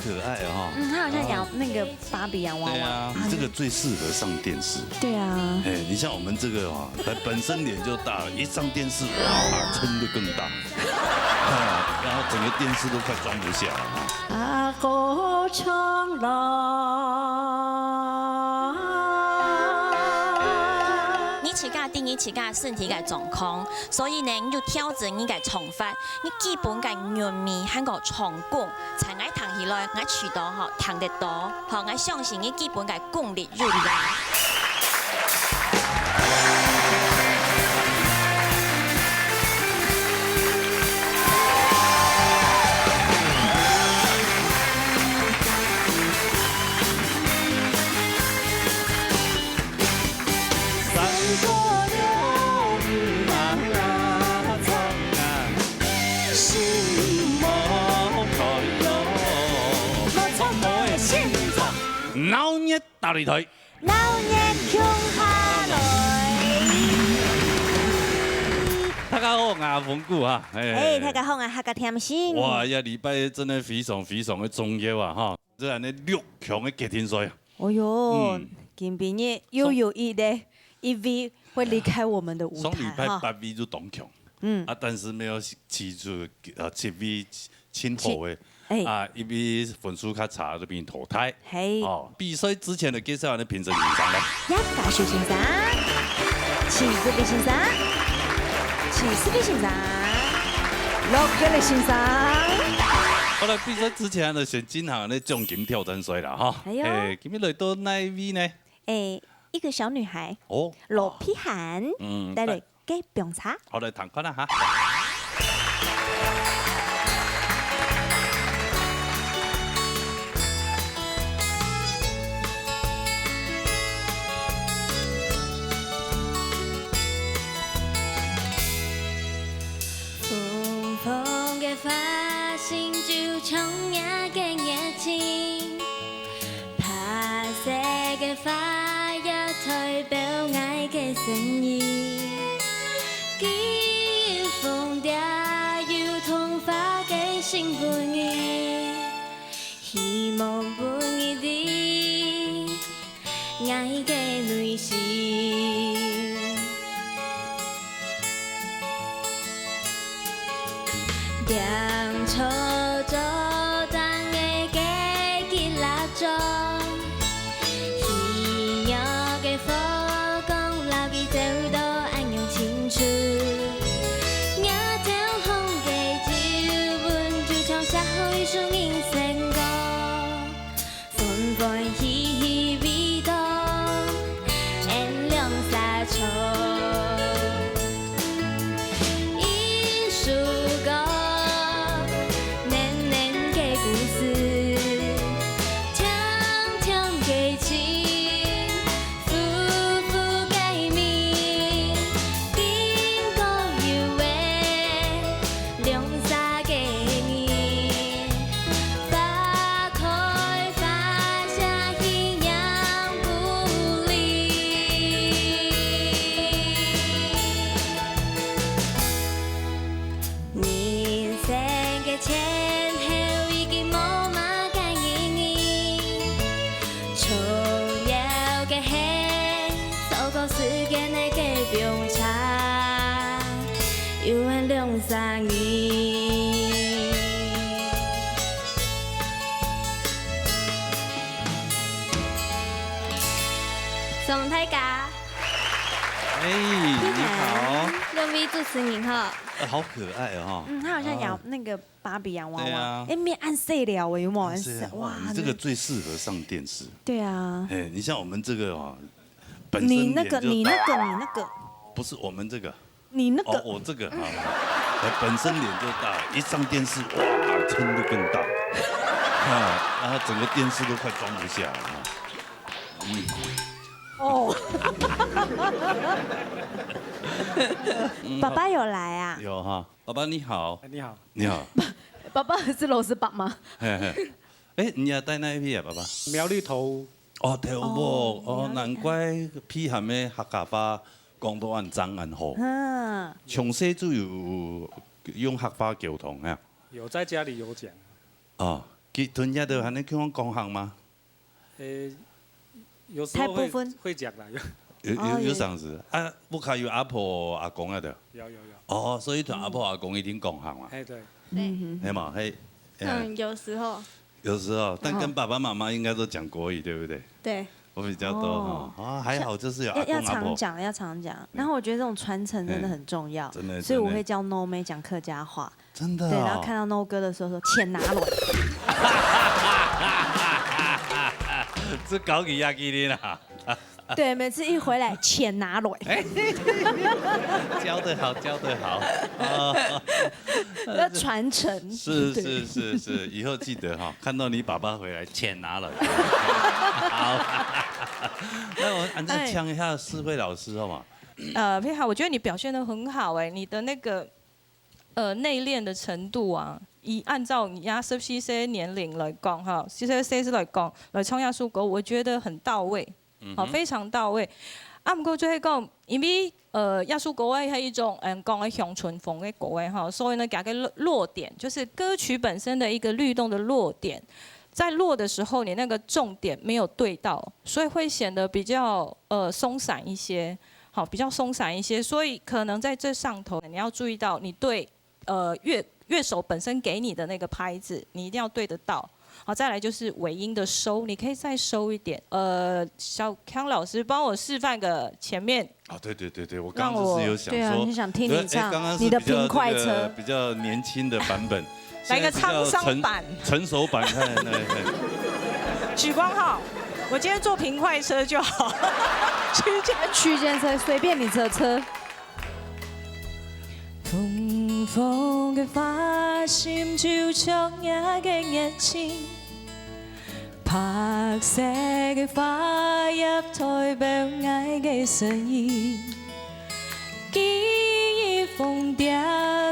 可爱哦。他好像养那个芭比洋娃娃。对啊，你这个最适合上电视。对啊。哎，你像我们这个啊，本身脸就大了，一上电视哇，撑得更大，然后整个电视都快装不下了啊。阿哥长老。你自家定义自家身体嘅状况，所以呢，你就调整你嘅重法，你基本嘅肉面喺個長棍，才愛彈起來，我渠道嗬彈得多，嗬我相信你基本嘅功力入來。老热大擂台，老熱強下來。大家好，我馮姑啊，哎，大家好啊，客家甜心。哇，一禮拜真係非常的重要啊，哈！這係呢6強的決天賽啊。哦喲，今晡日又有一位會離開我們的舞上禮拜台哈。 8位就東強，但是沒有起出7位親後的。一位分數較差就變淘汰。係。比賽之前就介紹下啲評審員上嚟。一家樹先生，齊子比先生，齊思比先生，樂吉力先生。好啦，比賽之前就先進行啲獎金挑戰賽啦，哈。今日來到哪一位呢？一個小女孩。哦。羅碧涵。帶嚟嘅冰茶。好嚟彈看啦，哈。 發現就衝呀嘅熱情，拍攝嘅花一代表愛嘅聲音，見風調要同花嘅新本意，希望本意啲愛嘅女性。 兩錯咗當嘅結辣咗，喜悅嘅火光留記走到安陽青春，我條紅嘅酒碗就唱下好一首人生歌，歡歡喜喜味道，炎涼灑錯。 宋太家，哎，你好，两位主持人哈。好可愛哦。他好像養那個芭比洋娃娃。對啊。面暗碎了有沒有？哇，你這個最適合上電視。對啊。哎，你像我們這個啊，本身你那個，不是我們這個。你那個。哦，我這個啊，本身臉就大，一上電視哇，撐得更大，然後整個電視都快裝不下了。哦，爸爸有來啊？有哈，爸爸你好。你好。你好。爸爸是螺絲爸嗎？哎，你也帶那一批啊，爸爸？苗栗頭。哦，頭部哦，難怪批涵的客家話講到按髒按好。從細就有用客家溝通啊。有在家裡有講。哦，屯家的还能跟我讲行吗？有时候太部分会讲啦，有这样子啊？不卡有阿婆阿公啊的。有。哦，所以同阿婆阿公一定讲行嘛。哎，对，嘿嘛嘿。有时候有时候，但跟爸爸妈妈应该都讲国语，对不对？对，我比较多哈。啊，还好就是有阿公要阿婆。常讲，要常讲。然后我觉得这种传承真的很重要，真的。所以我会教 No 妹讲客家话。真的。对，然后看到 No 哥的时候说钱拿来。这搞起亚基哩啦。对，每次一回来钱拿来。教得好，教得好。要传承。是，以后记得哈，看到你爸爸回来，钱拿了。好。那我按照呛一下世慧老师好吗？佩豪，我觉得你表现得很好哎，你的那个内敛的程度啊，按照你20年龄来讲哈，40来讲来创亚术歌，我觉得很到位。好，非常到位。啊，不过最讲，因为亚术国外是一种讲的乡村风的国外哈，所以呢，加个落点，就是歌曲本身的一个律动的落点，在落的时候，你那个重点没有对到，所以会显得比较松散一些，好，比较松散一些，所以可能在这上头，你要注意到你对乐手本身给你的那个拍子，你一定要对得到。好，再来就是尾音的收，你可以再收一点。小康老师帮我示范个前面。哦，对，我刚刚就是有想说，对啊，你想听你唱刚刚你的平快车，比较年轻的版本，来个沧桑版、成熟版，看。许光浩，我今天坐平快车就好，区间车随便你车。东风嘅花心就像夜嘅熱情，白色嘅花葉代表愛嘅聲音，記憶風蝶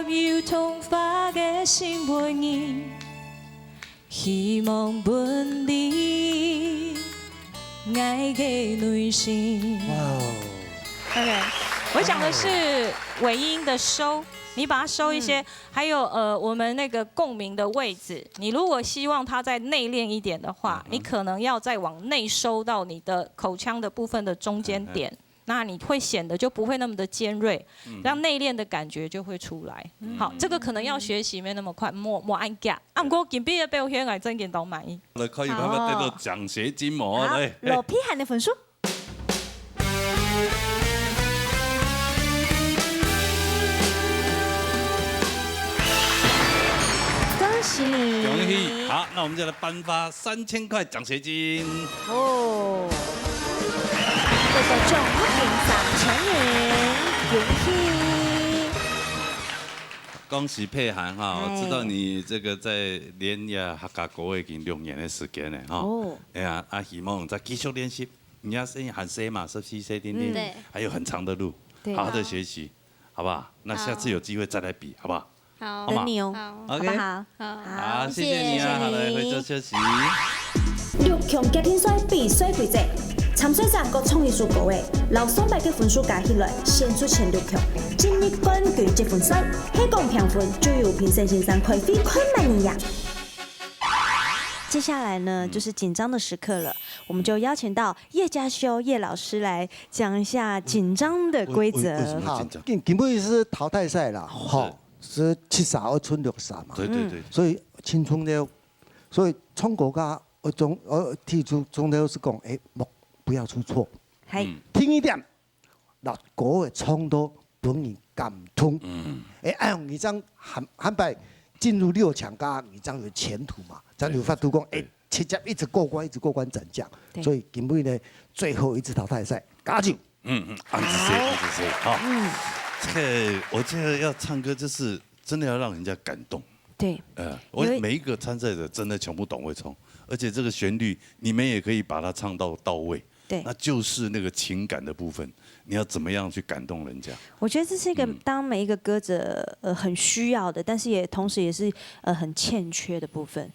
如童話嘅新配音，希望伴你愛嘅內心。OK。我讲的是尾音的收，你把它收一些，还有我们那个共鸣的位置。你如果希望它再内敛一点的话，你可能要再往内收到你的口腔的部分的中间点，那你会显得就不会那么的尖锐，让内敛的感觉就会出来。好，这个可能要学习没那么快，莫按夹。啊，不过今毕业表现还真见到满意。可以慢慢得到奖学金模。好，老皮喊的分数。恭喜！好，那我们就来颁发3000块奖学金。哦，这个奖品3000元，恭喜！恭喜佩涵哈，我知道你这个在连雅客家国已经6年的时间了哈。哦。哎呀，希望再继续练习。你要声音很 C 嘛，14、C、D，对，还有很长的路，好好的学习，好不好？那下次有机会再来比，好不好？好，等你哦，好不好？好，谢谢你啊，好来回座休息。6强极品赛比赛规则，参赛者各创意数个位，留300个分数加起来，先出前6强。今日冠军积分赛，香港评分就由评审先生开飞昆曼尼亚。接下来呢，就是紧张的时刻了，我们就邀请到叶家修叶老师来讲一下紧张的规则。好，根本是淘汰赛啦，好。是72春63嘛，对，所以青春的，所以创国家提出中头是讲，不要出错，听一点，那国的创都本人感通，按用一张韩白进入6强加一张有前途嘛，咱有法度讲，直接一直过关斩将，所以根本呢最后一次淘汰赛，加油，安子 C，好。这个我觉得要唱歌就是真的要让人家感动。对，我每一个参赛者真的全部懂会冲，而且这个旋律你们也可以把它唱到位。对，那就是那个情感的部分，你要怎么样去感动人家？我觉得这是一个当每一个歌者很需要的，但是也同时也是很欠缺的部分。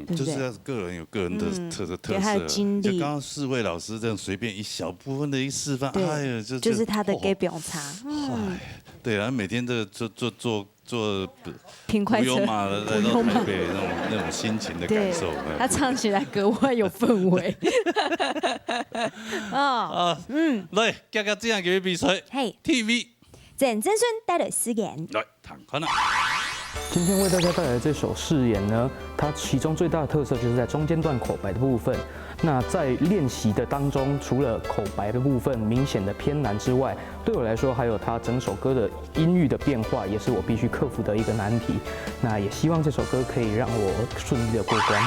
就是要个人有个人的特色，还有经历。就刚刚4位老师这样随便一小部分的一示范，哎呀，就是他的给表达。对啊，每天这做坐平快车不用马的来到台北那种心情的感受。他唱起来格外有氛围。来，今日这样嘅比赛，嘿 TV， 郑振顺带来誓言，来谈看啦。今天为大家带来的这首誓言呢，它其中最大的特色就是在中间段口白的部分。那在练习的当中，除了口白的部分明显的偏难之外，对我来说还有它整首歌的音域的变化，也是我必须克服的一个难题。那也希望这首歌可以让我顺利的过关。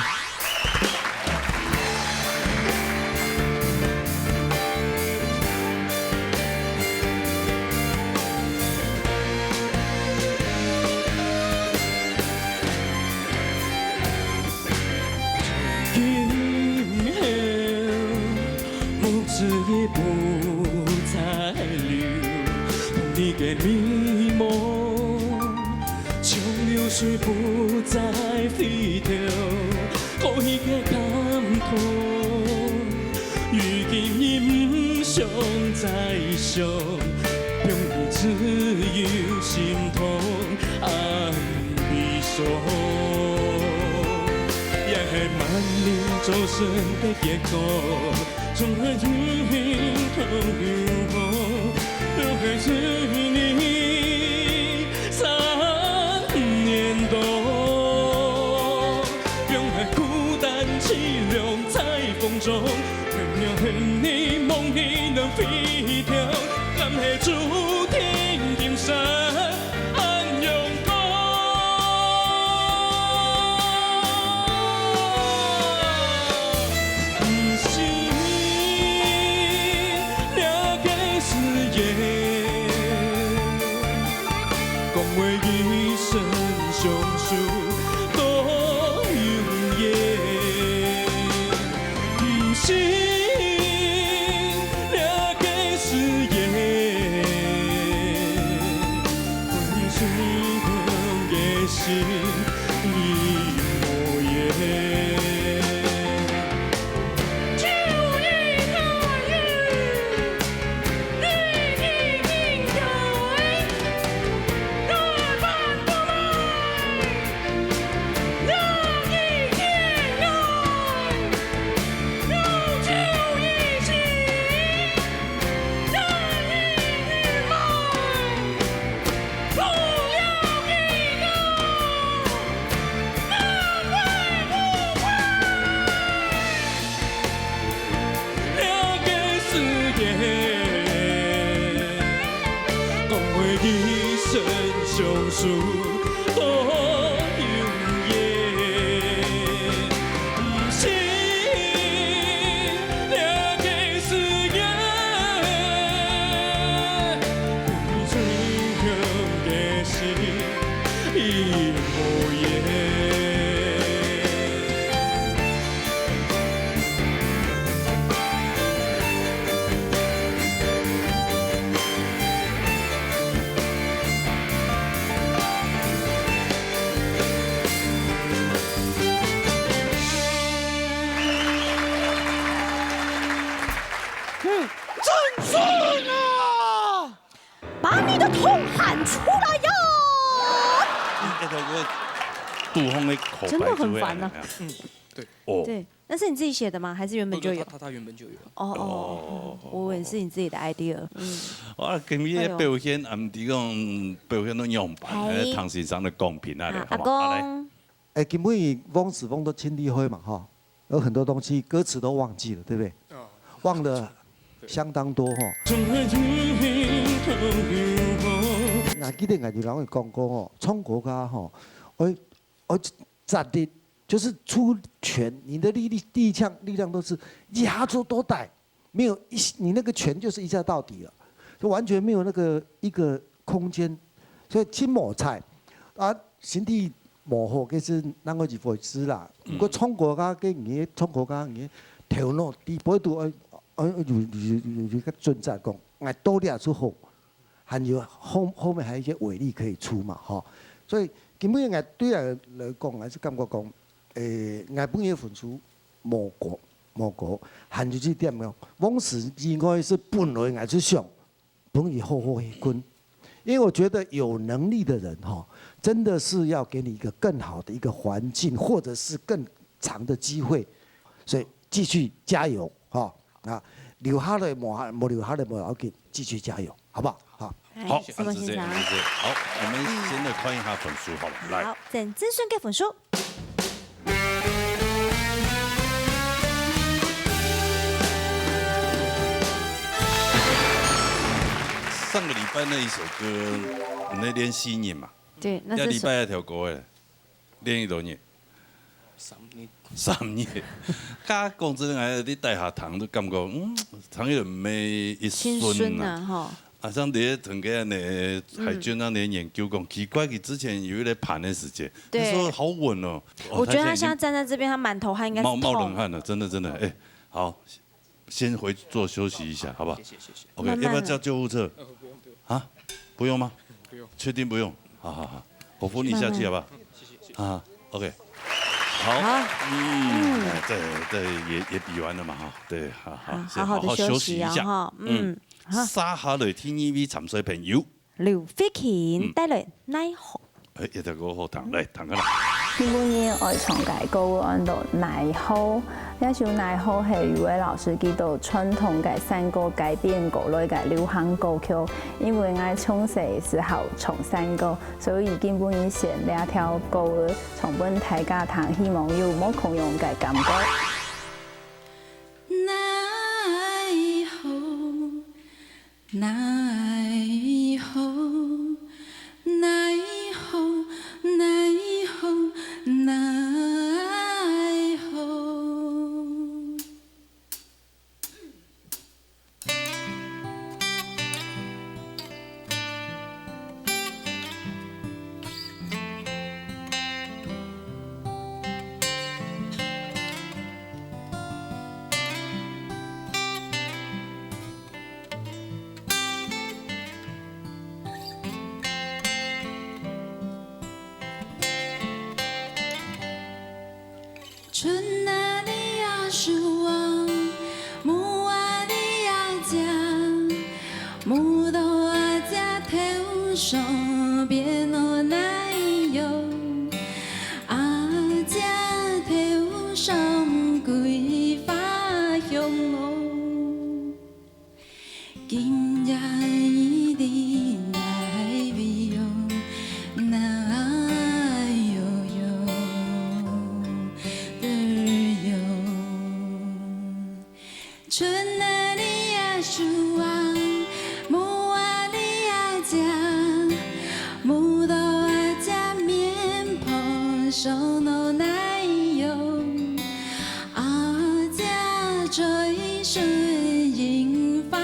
迷茫，像流水不再回头，故意的感动，如今已不想再想，用你只有心痛安悲伤，也系万年造成的结果，总会天空留给是你3年多，用爱孤单凄凉在风中，为了恨你梦里能飞跳，甘系注定今生安永光。不是了解誓言。讲话一生相思多永远，真心了解誓言，分水冷的心已无言。一生相思多永远，不是了解誓言，分水冷的心已无言。振顺啊，把你的痛喊出来呀！那个杜峰的口白真的很烦啊。对。哦。对，那是你自己写的吗？还是原本就有？他原本就有。哦，我以为是你自己的 idea。我今日的表现，唔止讲表现到样板，唐先生的公平啊，阿公。基本翁子峰都亲力会嘛哈，有很多东西歌词都忘记了，对不对？忘了相当多哈。我记得我就人会讲过哦，创国家哈，我咋的，就是出拳，你的力量都是压缩多大，没有你那个拳就是一下到底了，就完全没有那个一个空间，所以轻抹菜啊，身体模糊其实咱个一回事啦。不过创国家跟你创国家你头脑底部都有个准则讲，我多点出好，还有后面还有一些尾力可以出嘛哈，所以基本我对人来讲还是感觉讲，我本嘢分数无过，还有这点样，往时以外是本来我去想，本以好去滚，因为我觉得有能力的人哈，真的是要给你一个更好的一个环境，或者是更长的机会，所以继续加油哈啊！留下来没留下来没要紧，继续加油，好不好？好，好，是这样，是这样。好，我们先来看一下分数，好吧？来，好，郑子顺嘅分数。上个礼拜那一首歌，我们在练新年嘛。对，那是。礼拜那条歌诶，练一多年。3年。甲讲真诶，你带下堂都感觉，堂有没一顺呐哈。啊，像伫咧屯家呢海军那年研究讲，奇怪，佢之前有一个盘的时间，他说好稳哦。我觉得他现在站在这边，他满头汗，应该是冒冷汗了，真的，哎，好，先回座休息一下，好不好？谢谢。OK， 要不要叫救护车？啊，不用吗？不用。确定不用？好，我扶你下去好不好？谢。啊 ，OK。好，对，也比完了嘛哈，对，好好的休息一下哈，沙下来天意味沉水朋友，劉飛乾帶來奈何？一條歌好彈，嚟彈緊啦。今日我唱嘅歌按到奈何，呢首奈何係余偉老師佢到傳統嘅山歌改編過來嘅流行歌曲，因為我從細時候唱山歌，所以根本以前呢條歌從本大家聽，希望有冇共用嘅感覺。奈何，奈何，奈何，奈何。春啊你要守望，木啊你要讲，木头啊在头上变了奶油，啊在头上桂花香哦，今夜一定来味哦，那哟哟。春啊你呀守望，木啊你呀讲，木头啊在面庞上的奶油，啊在追顺樱花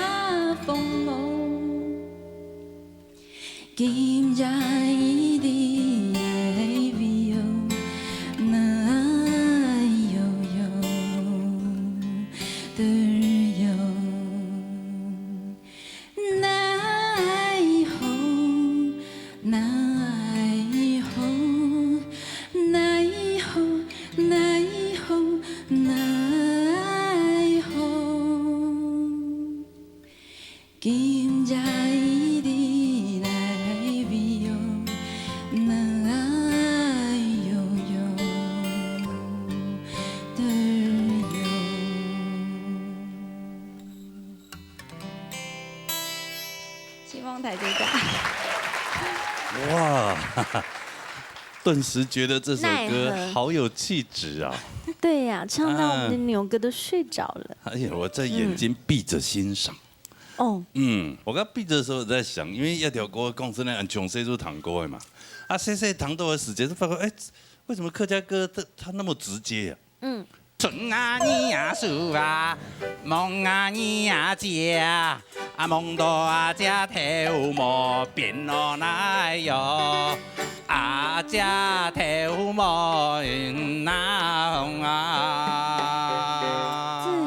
风哦，今夜一定会味哦，那哟哟的。今夜一定来味哦，那哟哟的哟。希望台最大。哇，顿时觉得这首歌好有气质啊！对呀，唱到我们的牛哥都睡着了。哎呀，我在眼睛闭着欣赏。哦，我刚闭着的时候我在想，因为一条歌讲真的，从细做堂歌的嘛，啊，细堂到的时间就发觉，哎，为什么客家歌它那么直接呀？春啊你呀树啊，梦啊你呀家，啊梦到啊家头毛变了奶哟，啊家头毛云那红啊。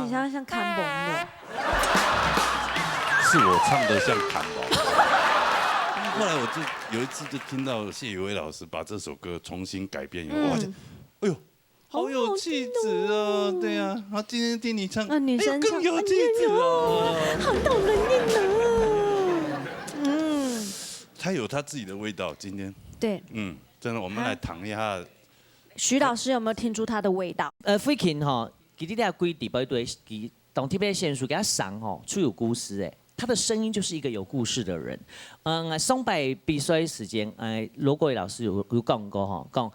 这很像看蒙的。是我唱的像砍毛。后来我就有一次就听到谢宇威老师把这首歌重新改编以后，哇，哎呦，好有气质哦！对呀，然后今天听你唱，女生更有气质哦，好动人心哦。它有它自己的味道。今天，对，真的，我们来尝一下。徐老师有没有听出它的味道？飞琴吼，其实你要规地一堆，当特别线束给他上吼，出有故事诶。他的声音就是一个有故事的人。松柏比赛时间，罗国伟老师有讲过吼，讲。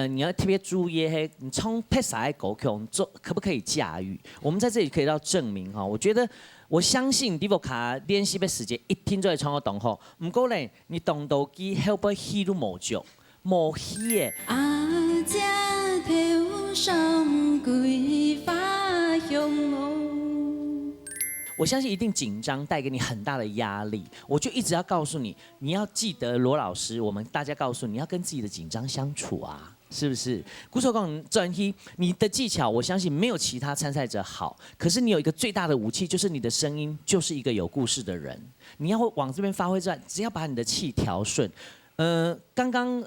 你要特别注意你从拍啥的歌曲，可不可以驾驭？我们在这里可以到证明哈。我觉得，我相信迪波卡练习的时间一天就会唱得动吼。不过呢，你动到机后背起都无足，无起的。阿姐头上桂花香哦。我相信一定紧张带给你很大的压力，我就一直要告诉你，你要记得罗老师，我们大家告诉你要跟自己的紧张相处啊。是不是？鼓手讲专一，你的技巧我相信没有其他参赛者好，可是你有一个最大的武器，就是你的声音就是一个有故事的人。你要往这边发挥之外，只要把你的气调顺。刚刚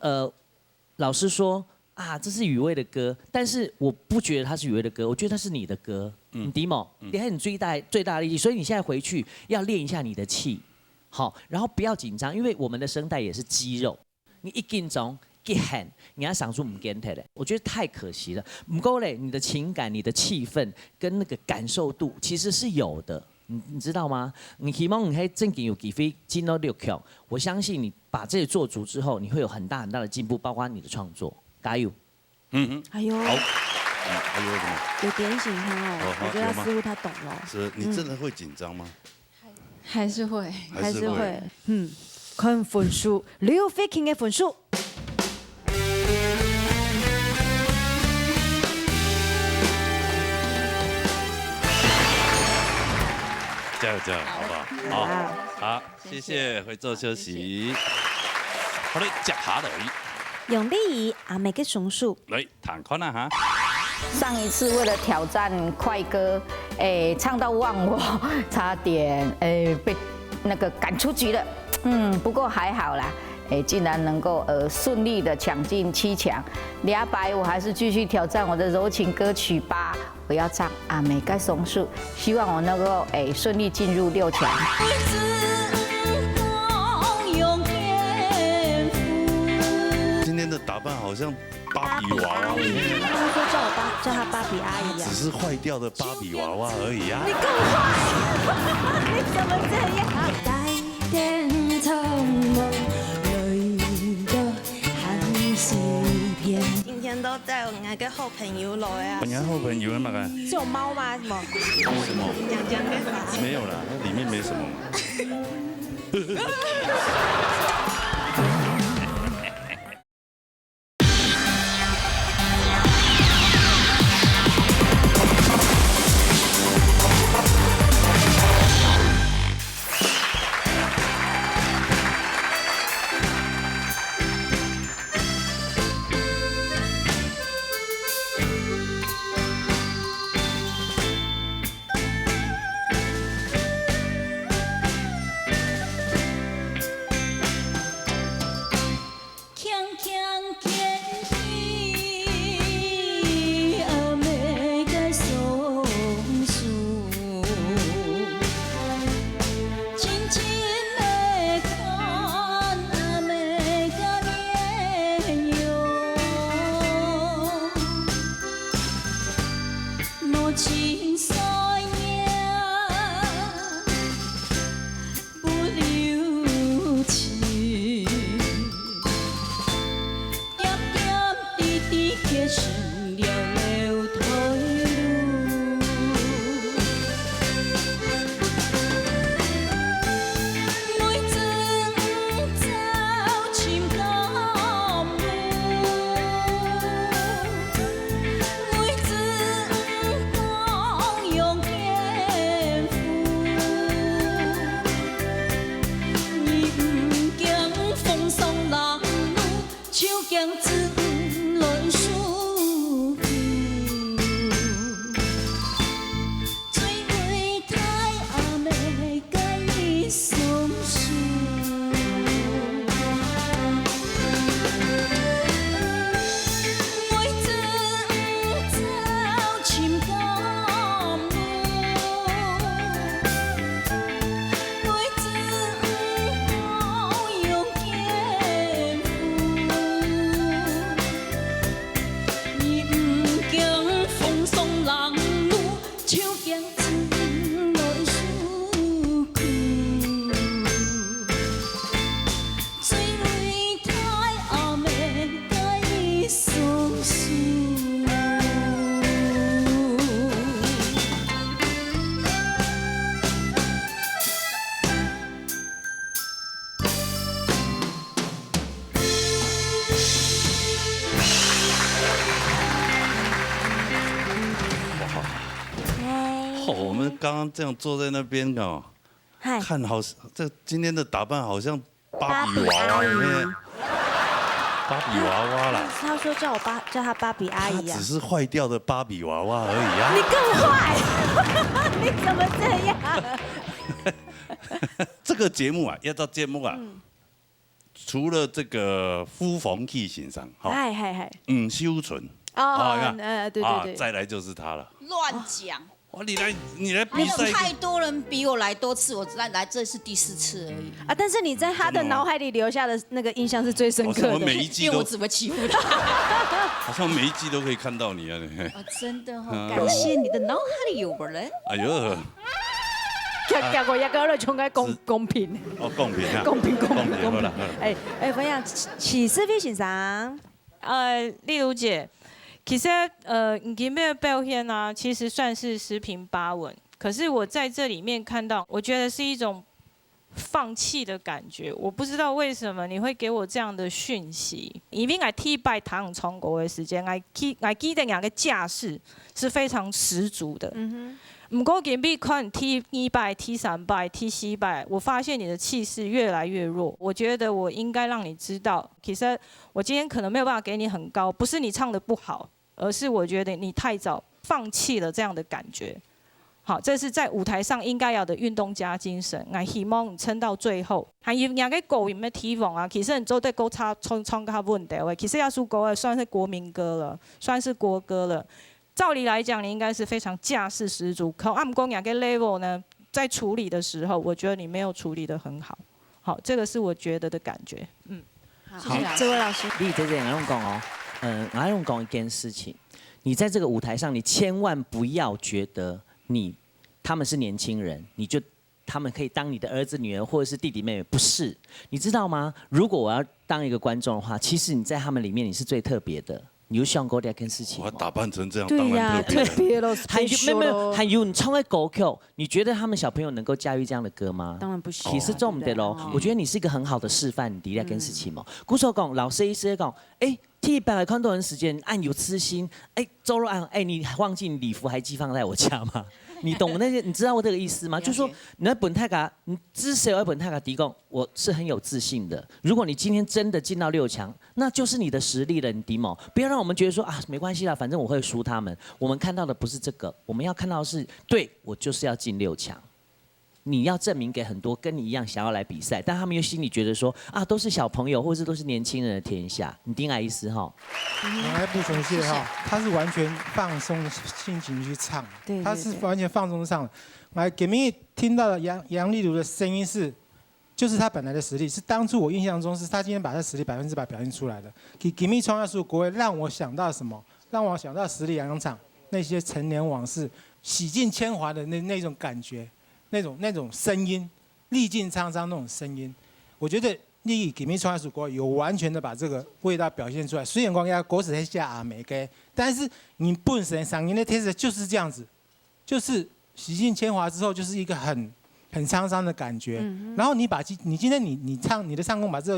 老师说啊，这是雨薇的歌，但是我不觉得它是雨薇的歌，我觉得它是你的歌。迪某，你还有你最大的力气，所以你现在回去要练一下你的气，好，然后不要紧张，因为我们的声带也是肌肉，你一紧张。get hand， 你要想出唔 get 的，我觉得太可惜了。唔够嘞，你的情感、你的气氛跟那个感受度其实是有的，你知道吗？你希望你可以正经有几飞进到6强，我相信你把这些做足之后，你会有很大的进步，包括你的创作。加油！哎呦，好，还有什么？有点醒他哦，我觉得似乎他懂了。是你真的会紧张吗？还是会，还是会。看分数，刘飞卿的分数。加油加油，好不好？好，谢谢，会做休息。好嘞，接下来用礼仪阿妹嘅松树来弹看啦哈。上一次为了挑战快歌，唱到忘我，差点被那个赶出局了。不过还好啦。竟然能够顺利的抢进7强，200我还是继续挑战我的柔情歌曲吧。我要唱阿美盖松树，希望我能够顺利进入6强。今天的打扮好像芭比娃娃，他说叫他芭比阿姨啊，只是坏掉的芭比娃娃而已啊。你够坏，你怎么这样？今天都带我那个好朋友来啊！我好朋友那个是有猫吗？什么？什么？讲个啥？没有啦，那里面没什么。我们刚刚这样坐在那边哦，看好这今天的打扮好像芭比娃娃里面，芭比娃娃啦。他说叫他芭比阿姨啊。只是坏掉的芭比娃娃而已啊。你更坏，你怎么这样？这个节目啊，要到节目啊，除了这个夫逢气欣赏，修纯对，再来就是他了。乱讲。你来比赛，太多人比我来多次，我来这是第4次而已啊！但是你在他的脑海里留下的那个印象是最深刻的，每一季都，因为我只会欺负他，好像每一季都可以看到你啊！真的感谢你的脑海里有我嘞！哎呦，我一个人冲开公平，公平啊，公平，好了，分享起司飞欣赏，例如姐。其实，你今天的表现啊，其实算是10平8稳。可是我在这里面看到，我觉得是一种放弃的感觉。我不知道为什么你会给我这样的讯息。因为踢败唐冲国的时间，我记得两个架势是非常十足的。不过今天看踢1败、踢3败、踢4败，我发现你的气势越来越弱。我觉得我应该让你知道，其实我今天可能没有办法给你很高，不是你唱得不好。而是我觉得你太早放弃了这样的感觉，好，这是在舞台上应该有的运动家精神。我希望你撑到最后。还有两个歌有咩提防啊？其实你做对歌唱较稳定的，其实要首歌也算是国民歌了，算是国歌了。照理来讲，你应该是非常架势十足。可按光两个 level 呢，在处理的时候，我觉得你没有处理得很好。好，这个是我觉得的感觉。好，这位老师，你在这样讲哦。我要讲一件事情，你在这个舞台上，你千万不要觉得他们是年轻人，他们可以当你的儿子、女儿或者是弟弟妹妹，不是，你知道吗？如果我要当一个观众的话，其实你在他们里面你是最特别的。你有想过这件事情吗？我打扮成这样，对呀，特别了。还有你唱的歌曲，你觉得他们小朋友能够驾驭这样的歌吗？当然不行。其实重点咯，我觉得你是一个很好的示范，你这件事情嘛。古时候讲，老师意思讲，替100来看多人时间，按有痴心，周若安，你忘记你礼服还寄放在我家吗？你懂那些？你知道我这个意思吗？就是说，你在本泰嘎，你之所以本泰嘎提供，我是很有自信的。如果你今天真的进到6强，那就是你的实力了，你迪某。不要让我们觉得说啊，没关系啦，反正我会输他们。我们看到的不是这个，我们要看到的是，对我就是要进6强。你要证明给很多跟你一样想要来比赛，但他们又心里觉得说啊，都是小朋友，或者都是年轻人的天下。你丁爱意思哈？来不纯谢哈，他是完全放松心情去唱，他是完全放松唱。来，给明义听到的杨丽如的声音就是他本来的实力，是当初我印象中是他今天把他实力100%表现出来的。给明义创下出国位，让我想到什么？让我想到十里洋洋场那些陈年往事，洗尽铅华的那种感觉。那种声音，历尽沧桑那种声音，我觉得你给明创下国有完全的把这个味道表现出来。虽然讲国史还下阿美给，但是你本身嗓音的特色就是这样子，就是洗尽铅华之后，就是一个很沧桑的感觉。然后你今天你唱你的唱功把这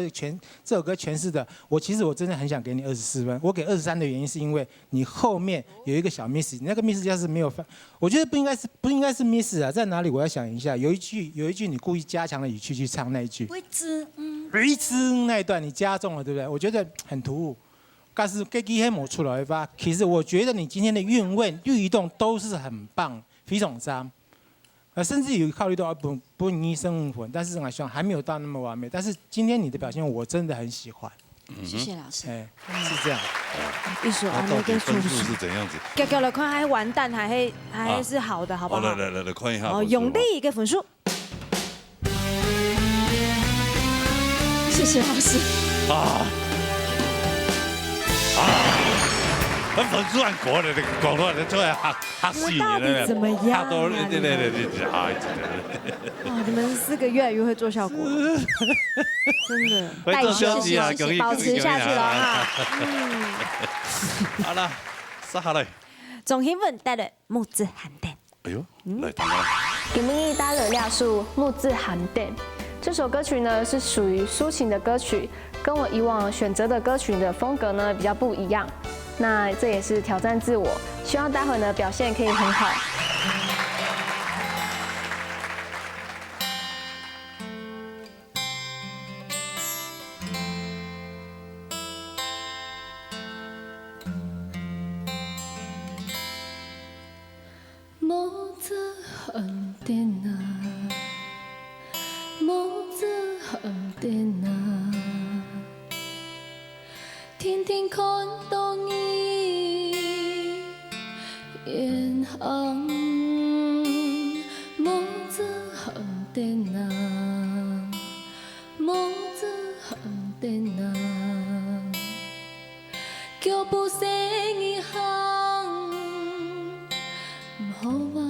首歌诠释的，其实我真的很想给你24分，我给23的原因是因为你后面有一个小 miss， 你那个 miss 要是没有放，我觉得不应该是 miss 啊，在哪里我要想一下，有一句你故意加强了语气去唱那一句，微那一段你加重了，对不对？我觉得很突兀。但是给基黑某出来吧，其实我觉得你今天的韵味律动都是很棒，非常赞。甚至有考虑到不一生5分，但是我希望还没有到那么完美。但是今天你的表现我真的很喜欢。谢谢老师。是这样。艺术啊，那个分数是怎样子？叫了看还完蛋，还是好的，好不好？来看一下。用力一个分数。谢谢老师。分数按国的讲出来，出来吓死你了！怎么样？吓到对，你们4个越来越会做效果，真的。带休息啊，保持下去了哈。好了，下来。总兴奋带来木质寒电。哎呦，来听看。给明义搭了廖树木质寒电。这首歌曲呢是属于抒情的歌曲，跟我以往选择的歌曲的风格呢比较不一样。那这也是挑战自我，希望待会呢表现可以很好。天天看到你远航，梦着航电啊，梦着航电啊，脚步声一行，唔好啊。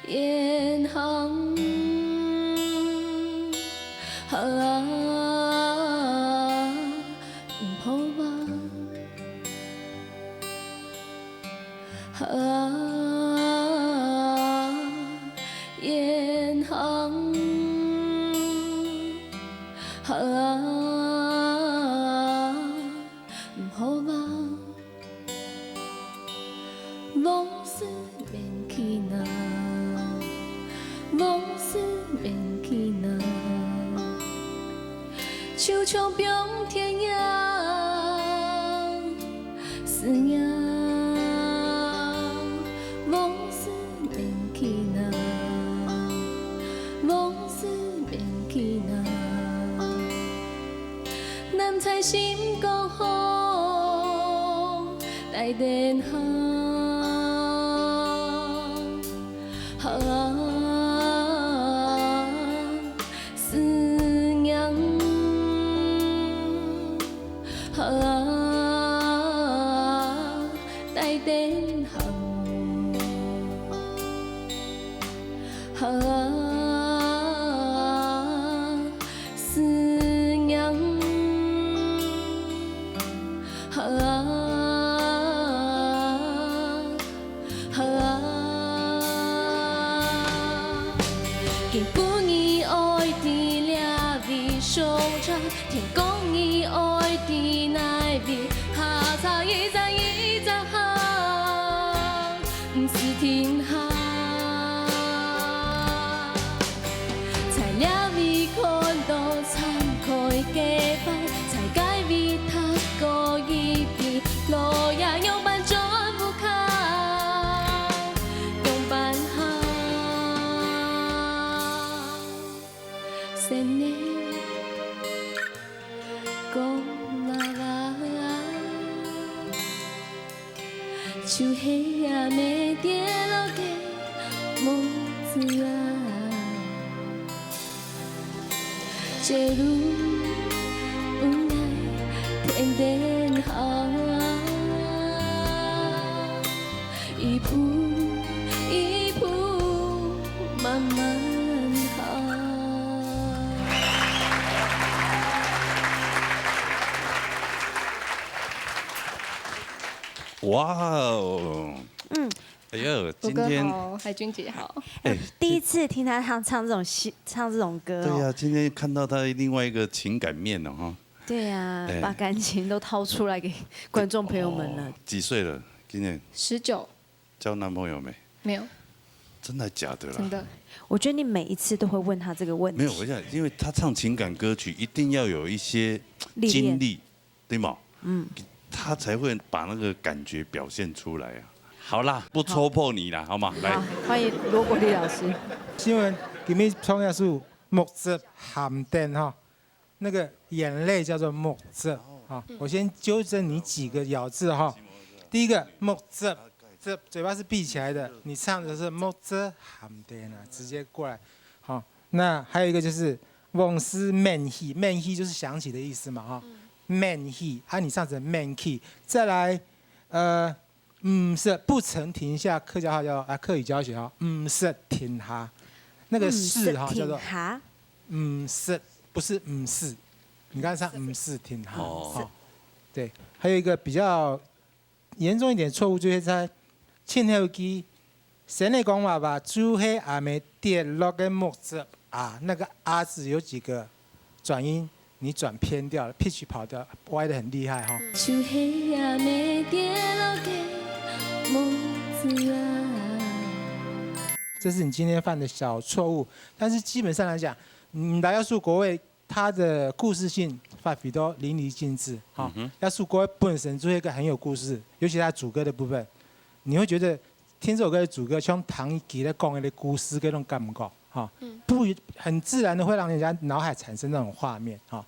远航，唔好吧，远航，唔好吧。往事免去呐，往事免去呐，手唱遍天涯，思念。往事免去呐，往事免去呐，南采心讲好，来电话。思念，带电行，思念，基本伊爱伫了味上茶，天公伊爱伫内味，下茶伊知行，毋是天下。菜了味看到参考的家饭，菜解味读过一遍，路也用慢转不开。sen ne con la chu he ya me tie lo ke mo zi a che lu un ai thiên đen ha一步一步慢慢哇哦！哎呦，今天好，海君姐好。第一次听他唱这种歌。对呀，今天看到他另外一个情感面了哈。对呀，把感情都掏出来给观众朋友们了。几岁了？今年19。交男朋友没？没有。真的假的啦？真的。我觉得你每一次都会问他这个问题。没有，我想，因为他唱情感歌曲，一定要有一些经历，对吗？他才会把那个感觉表现出来啊！好啦，不戳破你啦，好吗？来，欢迎罗国立老师。新闻给你创下数木子含电哈，那个眼泪叫做木子啊。我先纠正你几个咬字哈。第一个木子，这嘴巴是闭起来的，你唱的是木子含电啊，直接过来。好，那还有一个就是往事免去，免去就是想起的意思嘛哈。man he 啊，你唱成 man key， 再来，是不曾停下，客家话叫客语教学哈，是停下，那个是哈叫做是，不是是，你刚才唱是停下，哦，对，还有一个比较严重一点错误就是在前后句，神的讲话吧，煮黑还没跌落个木子啊，那个啊字有几个转音。你转偏掉了 ，pitch 跑掉，歪得很厉害哈。这是你今天犯的小错误，但是基本上来讲，来要素国味它的故事性发挥都淋漓尽致哈。要素国味本身做一个很有故事，尤其它主歌的部分，你会觉得听这首歌的主歌像唐一吉在讲的故事嗰种感觉。哈，不很自然的会让人家脑海产生那种画面哈。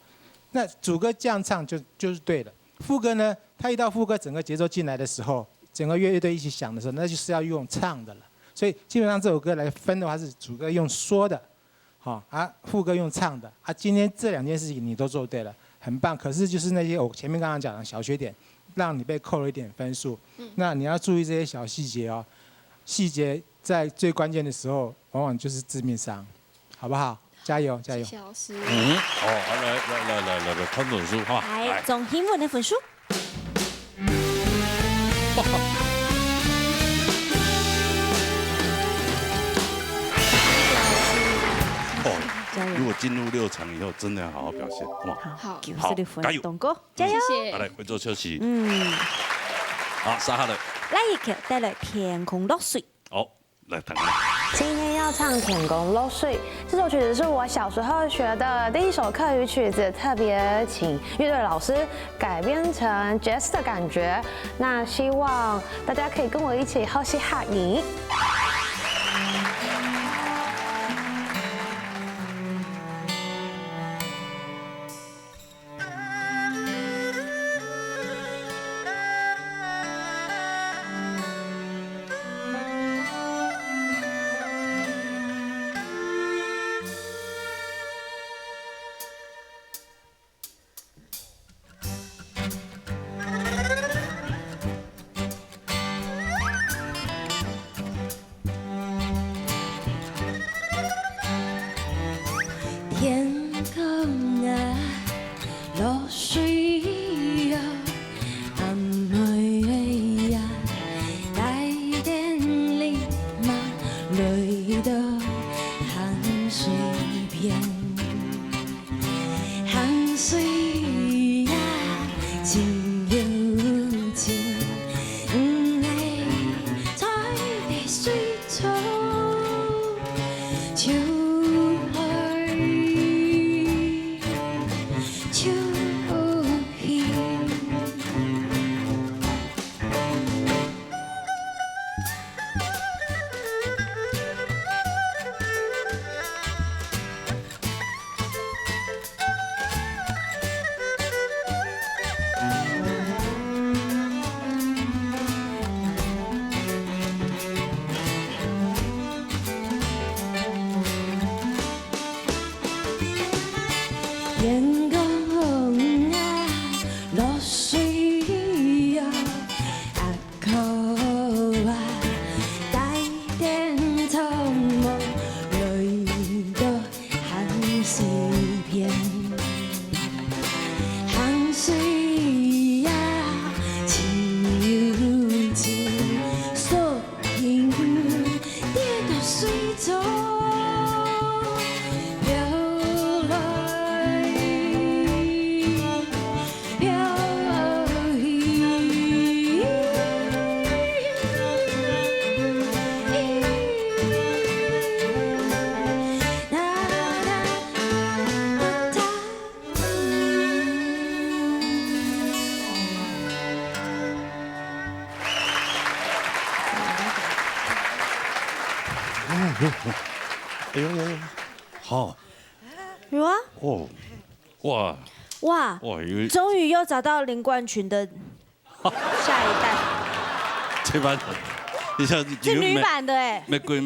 那主歌这样唱就是对的，副歌呢，他一到副歌整个节奏进来的时候，整个乐队一起响的时候，那就是要用唱的了。所以基本上这首歌来分的话是主歌用说的，好副歌用唱的今天这2件事情你都做对了，很棒。可是就是那些我前面刚刚讲的小缺点，让你被扣了一点分数。那你要注意这些小细节哦，细节在最关键的时候，往往就是致命伤，好不好？加油，加油！谢谢老师。来，看本书哈。来，总英文的分数。如果进入6场以后，真的要好好表现，好，加油，董哥，加油！谢谢。好，来回座休息。好，沙哈了。来一个带来天空落水。好，来等。今天要唱《天空落水》这首曲子是我小时候学的第1首课语曲子，特别请乐队老师改编成 jazz 的感觉。那希望大家可以跟我一起呼吸哈你。哎呦，好，有啊，哇，终于又找到林冠群的下一代，这版，你想是女版的哎，玫瑰，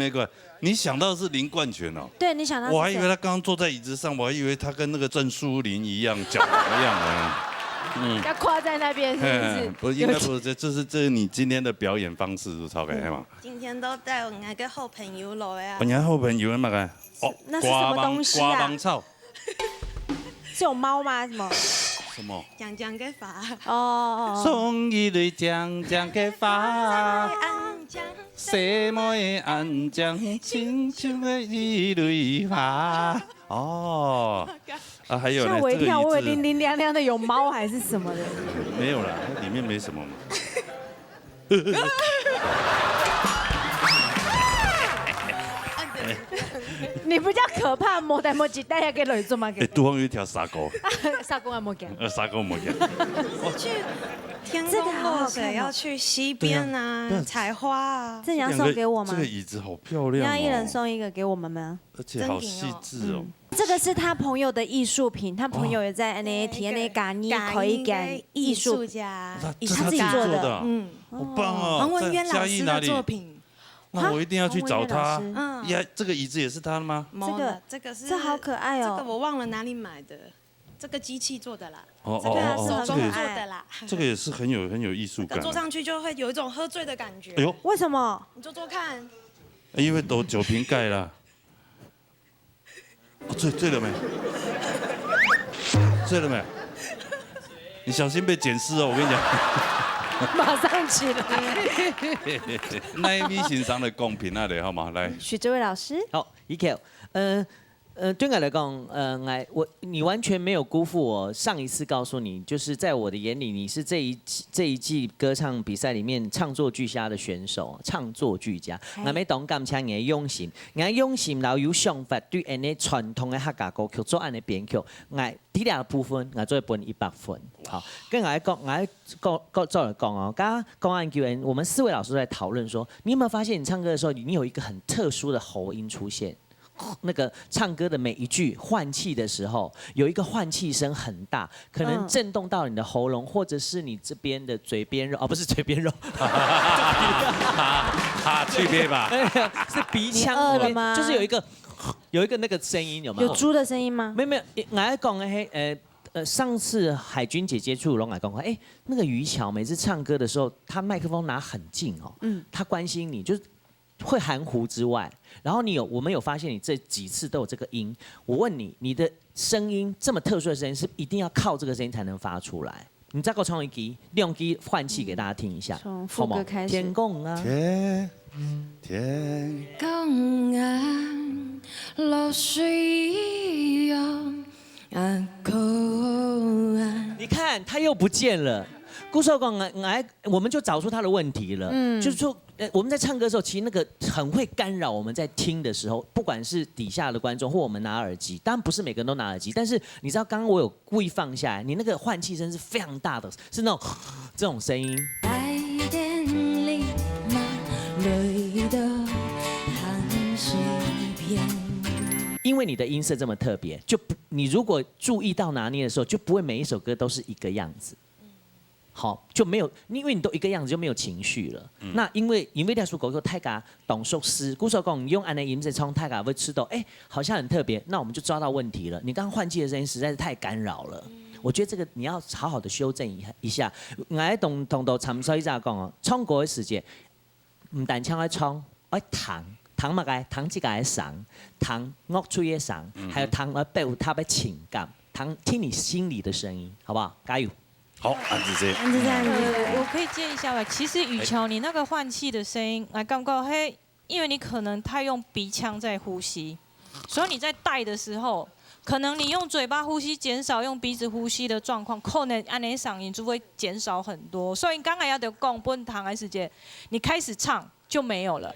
你想到是林冠全哦？对，你想到，我还以为他刚刚坐在椅子上，我还以为他跟那个郑淑玲一样，脚一样的。要跨在那边是不是？不，应该不是，这是你今天的表演方式，是超可爱嘛？今天都带我个好朋友来啊！我家好朋友嘛个，那是什么东西啊？瓜芒草，是有猫吗？什么？什么？讲给发哦。送一蕊讲给发，什么的安讲，亲像的一蕊花。哦。啊，还有呢，吓我一跳，我以为灵灵亮亮的有猫还是什么的。没有啦，里面没什么嘛。你你比较可怕，莫带莫几带要给雷做嘛？哎，杜方有一条沙沟，沙沟还莫给。沙沟莫给。去天宫落水要去溪边啊，采花啊。这你要送给我吗？这个椅子好漂亮。你要一人送一个给我们吗？而且好细致哦。这个是他朋友的艺术品，他朋友也在 NFT 那嘎尼可以给艺术家，他自己做的，好棒哦！黄文渊老师的作品。那我一定要去找他。呀，这个椅子也是他的吗？这个是，这好可爱哦。这个我忘了哪里买的，这个机器做的啦。哦，手中做的啦。这个也是很有艺术感。坐上去就会有一种喝醉的感觉。哎呦，为什么？你坐坐看。因为都酒瓶盖啦。醉了没？醉了没？你小心被捡尸哦！我跟你讲。马上起来。那一位欣赏的公平那里好吗？来，许哲伟老师。好 ，EQ，对我来讲，你完全没有辜负我上一次告诉你，就是在我的眼里，你是这一季歌唱比赛里面唱作俱佳的选手，唱作俱佳。我要懂感谢你的用心，我用心然后有想法，对安尼传统的客家歌曲做安尼编曲，我第二部分我做分100分。好，跟我讲，我再来讲哦，刚刚公安局员，我们4位老师在讨论说，你有没有发现你唱歌的时候，你有一个很特殊的喉音出现？那个唱歌的每一句换气的时候，有一个换气声很大，可能震动到你的喉咙，或者是你这边的嘴边肉，不是嘴边肉，去边吧，是鼻腔那边，就是有一个那个声音，有没有？有猪的声音吗？没有，我在讲的上次海军姐接触龙海公那个于乔每次唱歌的时候，他麦克风拿很近哦，他关心你，就是会含糊之外，然后我们有发现你这几次都有这个音。我问你，你的声音这么特殊的声音，是一定要靠这个声音才能发出来？你再给我唱一句，用机换气给大家听一下，从副歌开始。天公啊，天公啊，落水啊，你看他又不见了。顾少光我们就找出他的问题了。就是说，我们在唱歌的时候，其实那个很会干扰我们在听的时候，不管是底下的观众或我们拿耳机，当然不是每个人都拿耳机，但是你知道，刚刚我有故意放下来，你那个换气声是非常大的，是那种这种声音。因为你的音色这么特别，你如果注意到拿捏的时候，就不会每一首歌都是一个样子。好，就没有，因为你都一个样子，就没有情绪了。那因为他说狗太嘎懂寿司，古手讲用安的音色唱太嘎会吃到，好像很特别，那我们就抓到问题了。你刚刚换气的声音实在是太干扰了，我觉得这个你要好好的修正一下。我喺同到陈所以讲哦，唱歌的时间唔但唱爱唱，爱弹嘛个弹这个爱上，弹乐吹也上，还有弹来背他的情感，弹听你心里的声音，好不好？加油！好，安子姐。我可以建议一下吧。其实雨乔，你那个换气的声音，刚刚因为你可能太用鼻腔在呼吸，所以你在带的时候，可能你用嘴巴呼吸减少，用鼻子呼吸的状况，可能安内嗓音就会减少很多。所以刚才要得讲不糖的时间，你开始唱就没有了。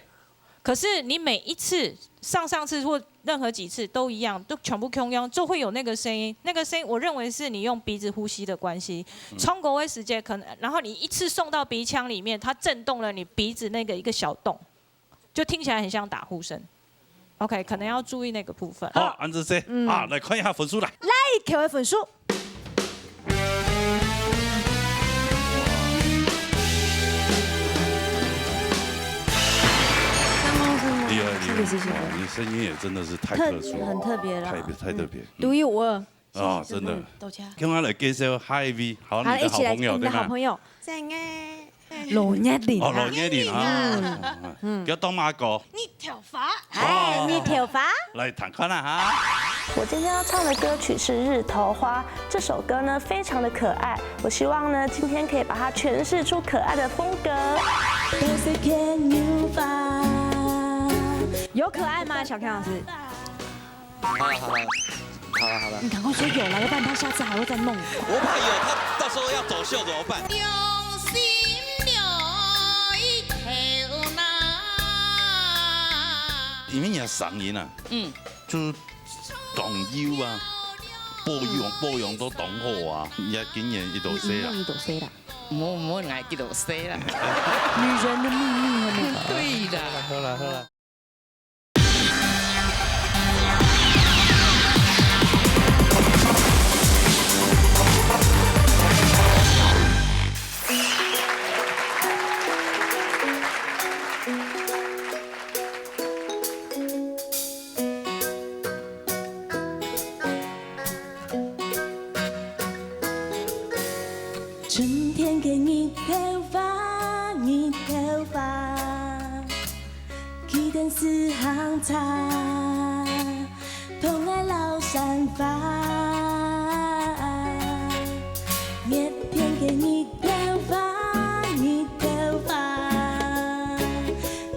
可是你每一次上次或任何几次都一样，都全部空央，就会有那个声音。那个声音，我认为是你用鼻子呼吸的关系。冲国威时间可能，然后你一次送到鼻腔里面，它震动了你鼻子那个一个小洞，就听起来很像打呼声。OK， 可能要注意那个部分。好，安子姐，来看一下分数来。来，给我分数。厉害，你声音也真的是太特殊，很特别了，太特别，独一无二啊，真的。跟我来介绍 Hi V， 好，你的好朋友对吗？好朋友，罗叶玲，罗叶玲啊，叫东马哥，你头发，你头发，来弹看啦哈。我今天要唱的歌曲是《日头花》，这首歌呢非常的可爱，我希望呢今天可以把它诠释出可爱的风格。有可爱吗，小 Ken 老师？好了，你赶快说有了，要不然他下次还会再弄。我怕有，他到时候要走秀怎么办？用心因为你的嗓音啊，就懂优啊，保养都懂好啊，也今年一度死啦。一度死啦。我爱一度死啦。女人的秘密。对的。好了。春天给你头发，你头发，起点四行茶，同爱老散发。热天给你头发，你头发，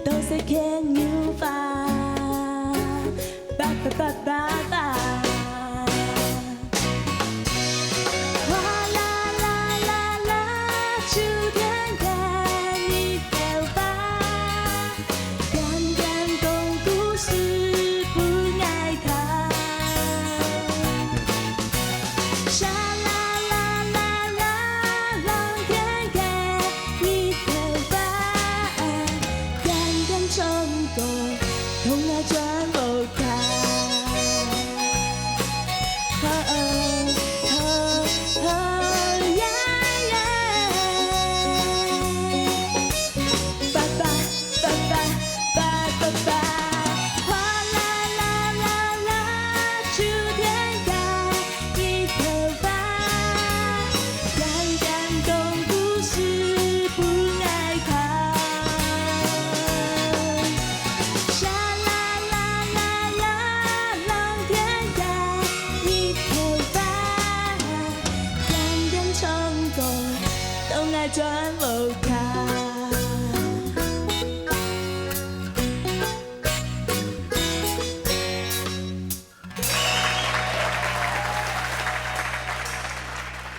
都是牵牛发，爸爸爸爸爸。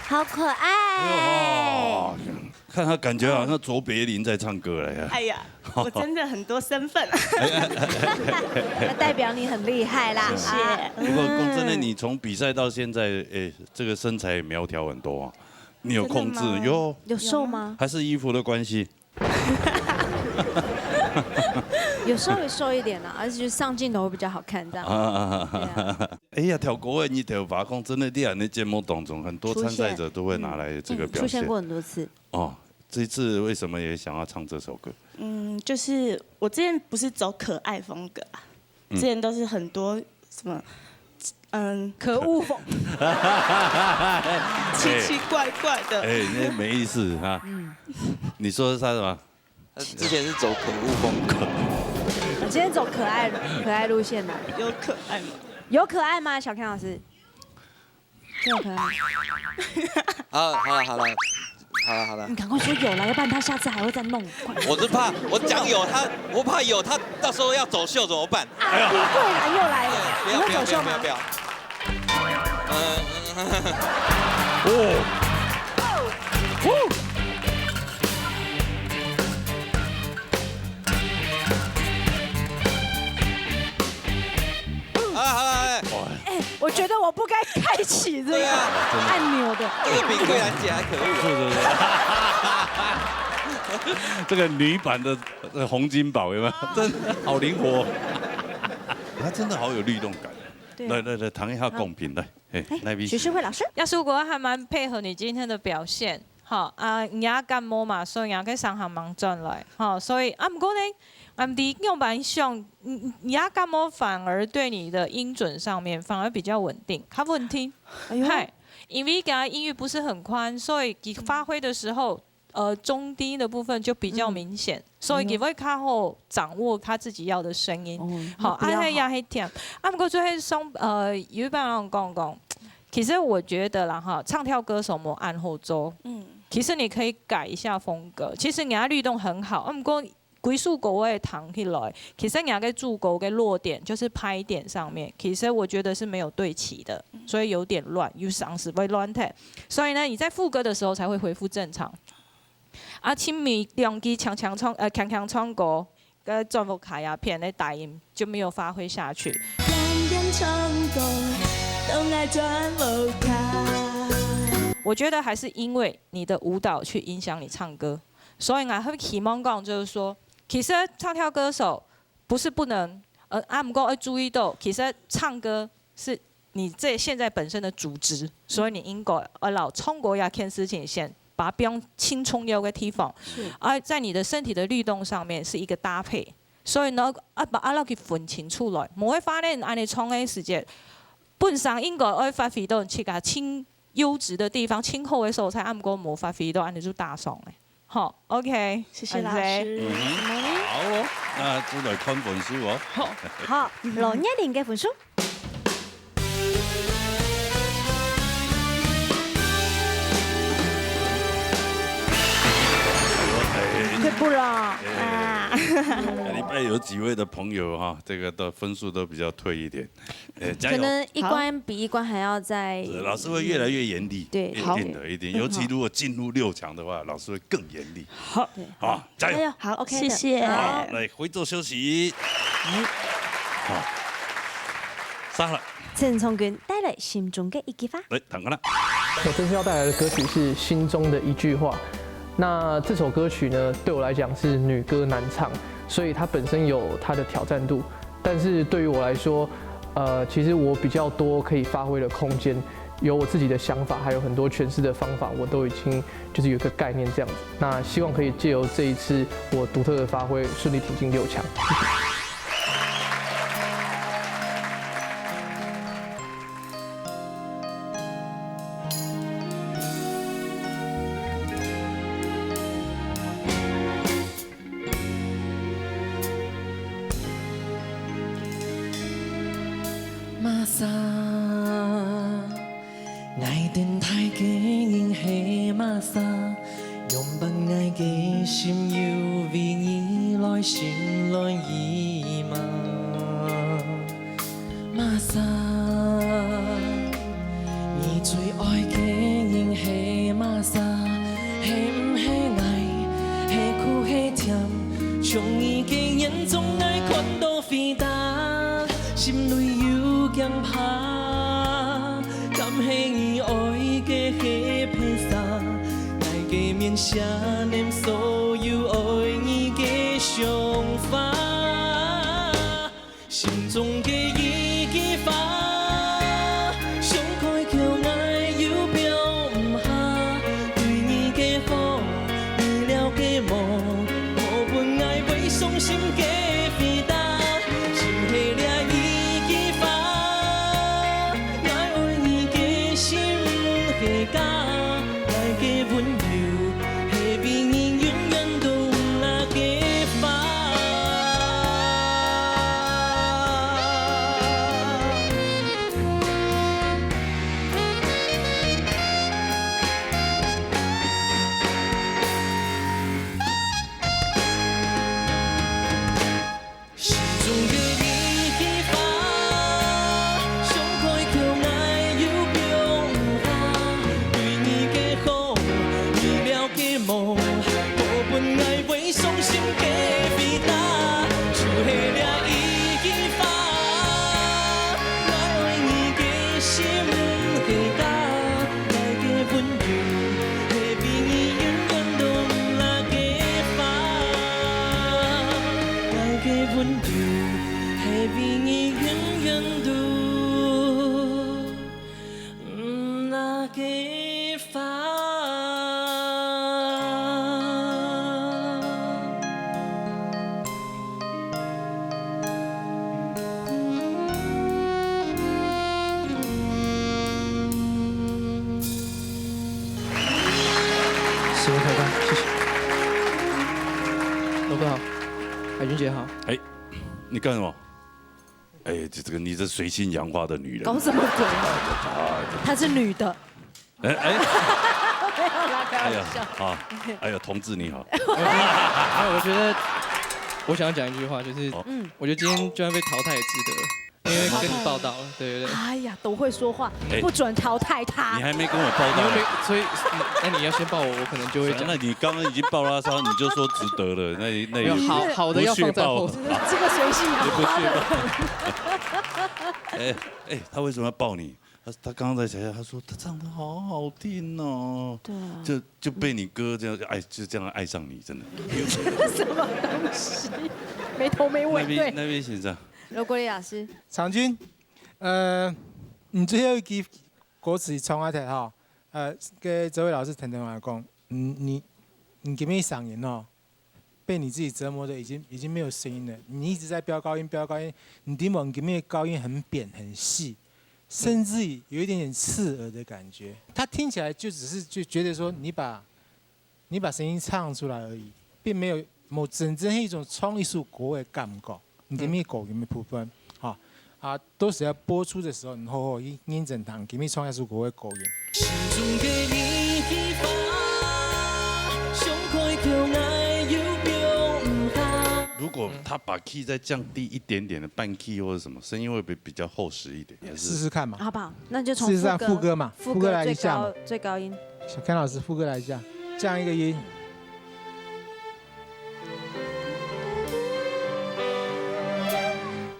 好可爱！看他感觉好像卓别林在唱歌了呀。哎呀，我真的很多身份。那代表你很厉害啦，谢谢。不过讲真的，你从比赛到现在，这个身材也苗条很多啊。你有控制？有瘦吗？还是衣服的关系？有稍微瘦一点啦，而且就是上镜头会比较好看这样。哎呀，跳国外你头发讲真的，你那节目当中很多参赛者都会拿来这个表现。出现过很多次。哦，这次为什么也想要唱这首歌？就是我之前不是走可爱风格啊，之前都是很多什么。可恶风，奇奇怪怪的。那没意思哈。你说他什么？之前是走可恶风格。我今天走可爱路线的。有可爱吗？有可爱吗？小康老师？真有可爱。好了。你赶快说有了，要不然他下次还会再弄。我是怕我讲有他，我怕有他到时候要走秀怎么办？不会啦，又来了。你会走秀吗？不要。我觉得我不该开启这个按钮的。这个比桂兰姐还可恶。这个女版的洪金宝有没有？真的好灵活，她真的好有律动感。来，谈一下公平来。徐世慧老师，亚叔国还蛮配合你今天的表现。好啊，你也感冒嘛，所以也去上行忙转来。好，所以不过呢，你用版上，你也感冒反而对你的音准上面反而比较稳定，较稳定。嗨，因为给他音域不是很宽，所以你发挥的时候，中低的部分就比较明显，所以你会较好掌握他自己要的声音。好，也很甜。不过最后有一般人讲，其实我觉得啦哈，唱跳歌手莫按后周。其实你可以改一下风格，其实人家律动很好，不过归属歌我也弹起来，其实人家在主歌跟落点就是拍点上面，其实我觉得是没有对齐的，所以有点乱，有伤时会乱弹，所以呢，你在副歌的时候才会恢复正常。亲密两支强强唱歌，跟转播卡鸦片的大音就没有发挥下去。成功，都爱转楼卡。我觉得还是因为你的舞蹈去影响你唱歌，所以我会希望讲就是说，其实唱跳歌手不是不能，不过要注意到，其实唱歌是你现在本身的主职，所以你应该老通过一件事情先把它变轻松的一个地方，而在你的身体的律动上面是一个搭配，所以呢把它给分清楚来，唔会发现安尼唱的时间，本上应该要发挥到去个轻优质的地方，轻厚的素材，不过冇发挥到安尼就大爽嘞。好 ，OK， 谢谢老师。好哦，那就来看分数哦。好，罗叶玲嘅分数。退步了啊！礼拜有几位的朋友哈，这个的分数都比较退一点，加油！可能一关比一关还要再。老师会越来越严厉，对，一定，尤其如果进入6强的话，老师会更严厉。好，好，加油！好 ，OK， 谢谢。好，来回座休息。好，杀了。陈聪君带来心中的一句话。来，等了。我这次要带来的歌曲是《心中的一句话》。那这首歌曲呢，对我来讲是女歌男唱，所以它本身有它的挑战度。但是对于我来说，其实我比较多可以发挥的空间，有我自己的想法，还有很多诠释的方法，我都已经就是有一个概念这样子。那希望可以借由这一次我独特的发挥，顺利挺进6强。谢谢。马莎，爱电台嘅人係馬莎，用不愛嘅心要為你來心來意嘛。馬莎，你最愛嘅人係馬莎，係唔係愛，係苦係甜，從你嘅眼中愛看到飛達，心裏有驚怕，敢係你愛嘅係披薩，愛嘅面下念所有愛你嘅想法，心中嘅一句話，想開口愛又表唔下，對你嘅好，你了嘅夢，我本愛為傷心嘅飛達。哎，你干什么？哎，这个你这水性杨花的女人，搞什么鬼？她是女的。哎，没有啦，开玩笑。好，还有同志你好。我觉得我想要讲一句话，就是我觉得今天就算被淘汰也值得，因因为跟你报道了，对对对。哎呀，都会说话，不准淘汰他。你还没跟我报道，所以那你要先报我，我可能就会讲。那你刚刚已经报了他，你就说值得了，那好的要放在后。这个随性啊，不屑报。他为什么要报你？他刚刚在台下，他说他唱得好好听哦。对啊。就被你哥这样就这样爱上你，真的。什么东西？没头没尾。那边先生。罗国立老师。长君，你最后一句歌词唱下来哈，跟这位老师谈话讲，你给没嗓音哦，被你自己折磨的已经没有声音了。你一直在飙高音，你听我给没高音很扁很细。甚至于有一点点刺耳的感觉，他听起来就只是就觉得说你把声音唱出来而已，并没有某真正一种创艺术国的感觉。你给没狗给没部分，都是要播出的时候，然后认真弹，给没创艺术国的狗音。如果他把 key 再降低一点点的半 key 或者什么，声音会比较厚实一点。试试看嘛，好不好？那就从副歌嘛，副歌来一下嘛，最高音。小康老师，副歌来一下，降一个音。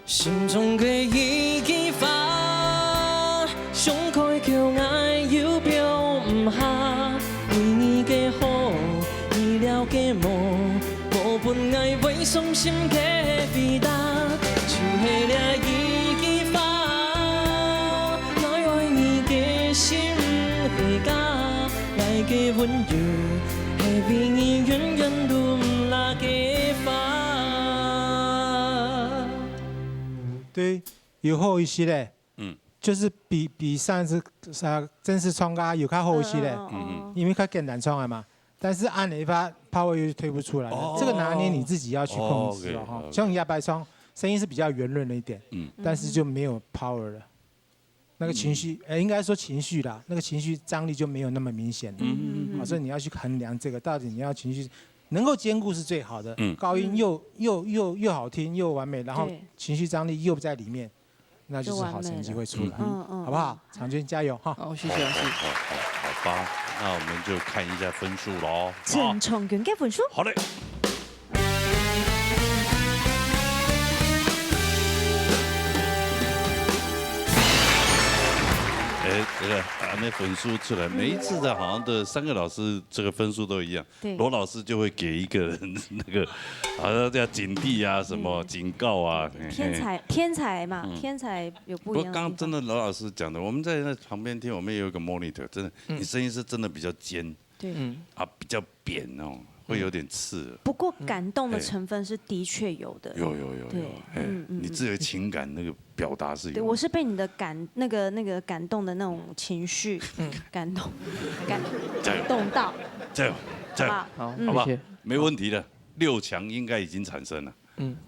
心中的一枝花，上开叫爱又飘唔下，为你嘅好，意料嘅无。本爱为伤心嘅回答，就系了一枝花，来爱你嘅心回家，来嘅温柔，系比你远远都唔拉嘅花。对，有厚一些嘞，就是比上次正式创咖有较厚一些嘞，因为较简单创的嘛。但是按了一发 power 又推不出来了，这个拿捏你自己要去控制了哈。像亚白霜声音是比较圆润了一点，但是就没有 power 了。那个情绪，应该说情绪啦，那个情绪张力就没有那么明显了。好，所以你要去衡量这个，到底你要情绪能够兼顾是最好的，高音又好听又完美，然后情绪张力又在里面，那就是好成绩会出来，好不好？长君加油哈！好，谢谢老师。好吧，那我们就看一下分数喽。郑重军嘅分数。好嘞。这个那分数出来，每一次的好像的3个老师这个分数都一样。罗老师就会给一个人那个，好像叫警惕啊，什么警告啊。天才嘛，天才有不一样的地方。不过刚刚真的罗老师讲的，我们在那旁边听，我们也有一个 monitor， 真的，你声音是真的比较尖，对，比较扁哦。会有点刺，不过感动的成分是的确有的。有，你自己的情感那个表达是有。对，我是被你的那个感动的那种情绪，感动到。加油，好，好吧，没问题的，6强应该已经产生了。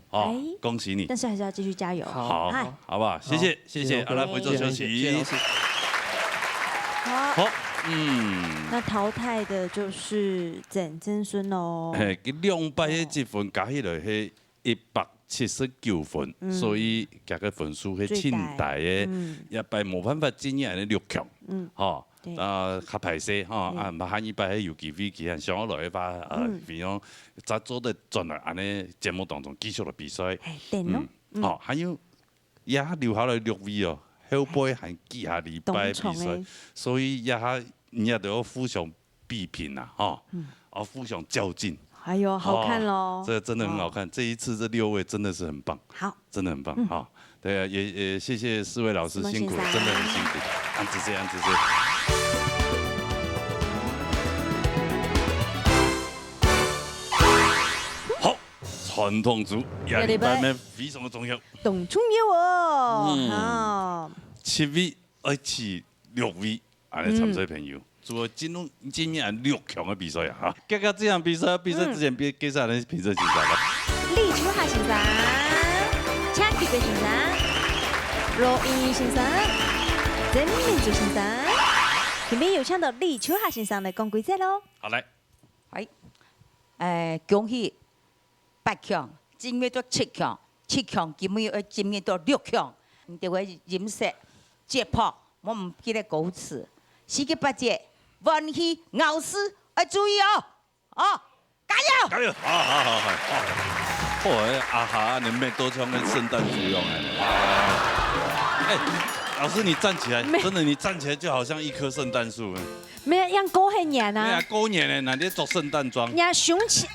好，恭喜你。但是还是要继续加油。好不好？谢谢，来回座休息。好。那淘汰的就是郑真孙喽。2摆的积分加起来是179分，所以加个分数是清代的，也摆冇办法经验的6强。较歹势哈，唔喊伊摆喺游击飞机，上我来一把比如早做的转来安尼节目当中继续的比赛。还有也留下来6位哦。后背还记下礼拜比赛，所以你也都要互相比拼呐，互相较劲。哎呦，好看喽！这真的很好看，这一次这6位真的是很棒，好，真的很棒哈。对啊，也谢谢4位老师辛苦了，真的很辛苦。按直接。好，传统组亚礼拜们非常的重要。董聪给我，好，7位而且6位，安尼参赛朋友，做今年6强的比赛啊！哈，这场比赛之前介绍咱评审审查吧。李秋霞先生，陈启飞先生，罗英先生，曾明珠先生，前面有请到李秋霞先生来讲规则喽。好来，恭喜8强，今年到7强，7强今年到6强。唔着个饮食节谱，我唔记得歌词。四级八节，vận氣咬絲，注意哦，哦，加油！加油！好。嚯，啊哈，你们都唱跟圣诞树用哎，老师你站起来，真的你站起来就好像一棵圣诞树。没有让高很年啊。对啊，高年的，哪天做圣诞装？人家雄起。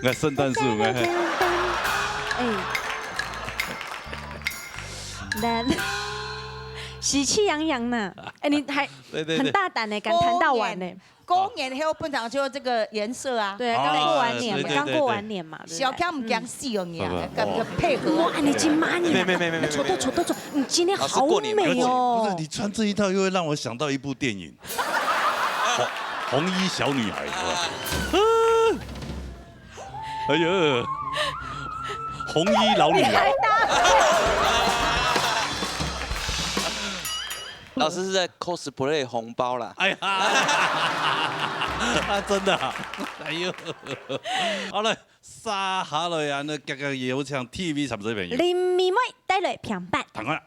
我圣诞树喜气洋洋呢。哎，你还很大胆呢，敢弹到晚呢。过年后本场就这个颜色啊。对，刚过完年嘛，刚过完年嘛。小康唔讲戏哦，你跟配合。哇，你今妈你没，丑，你今天好美哦。不是你穿这一套，又会让我想到一部电影，红衣小女孩，哎呀，红衣老女孩。老师是在 cosplay 红包啦。哎呀，真的，哎呦，好了，沙下来啊，那格格有唱 TV 十岁朋友。林妹妹带来平板。唐啊。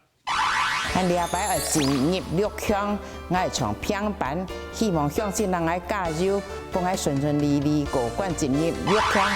咱礼拜要进入六强，我会唱平板，希望相信人爱加油，帮我顺顺利利过关进入六强。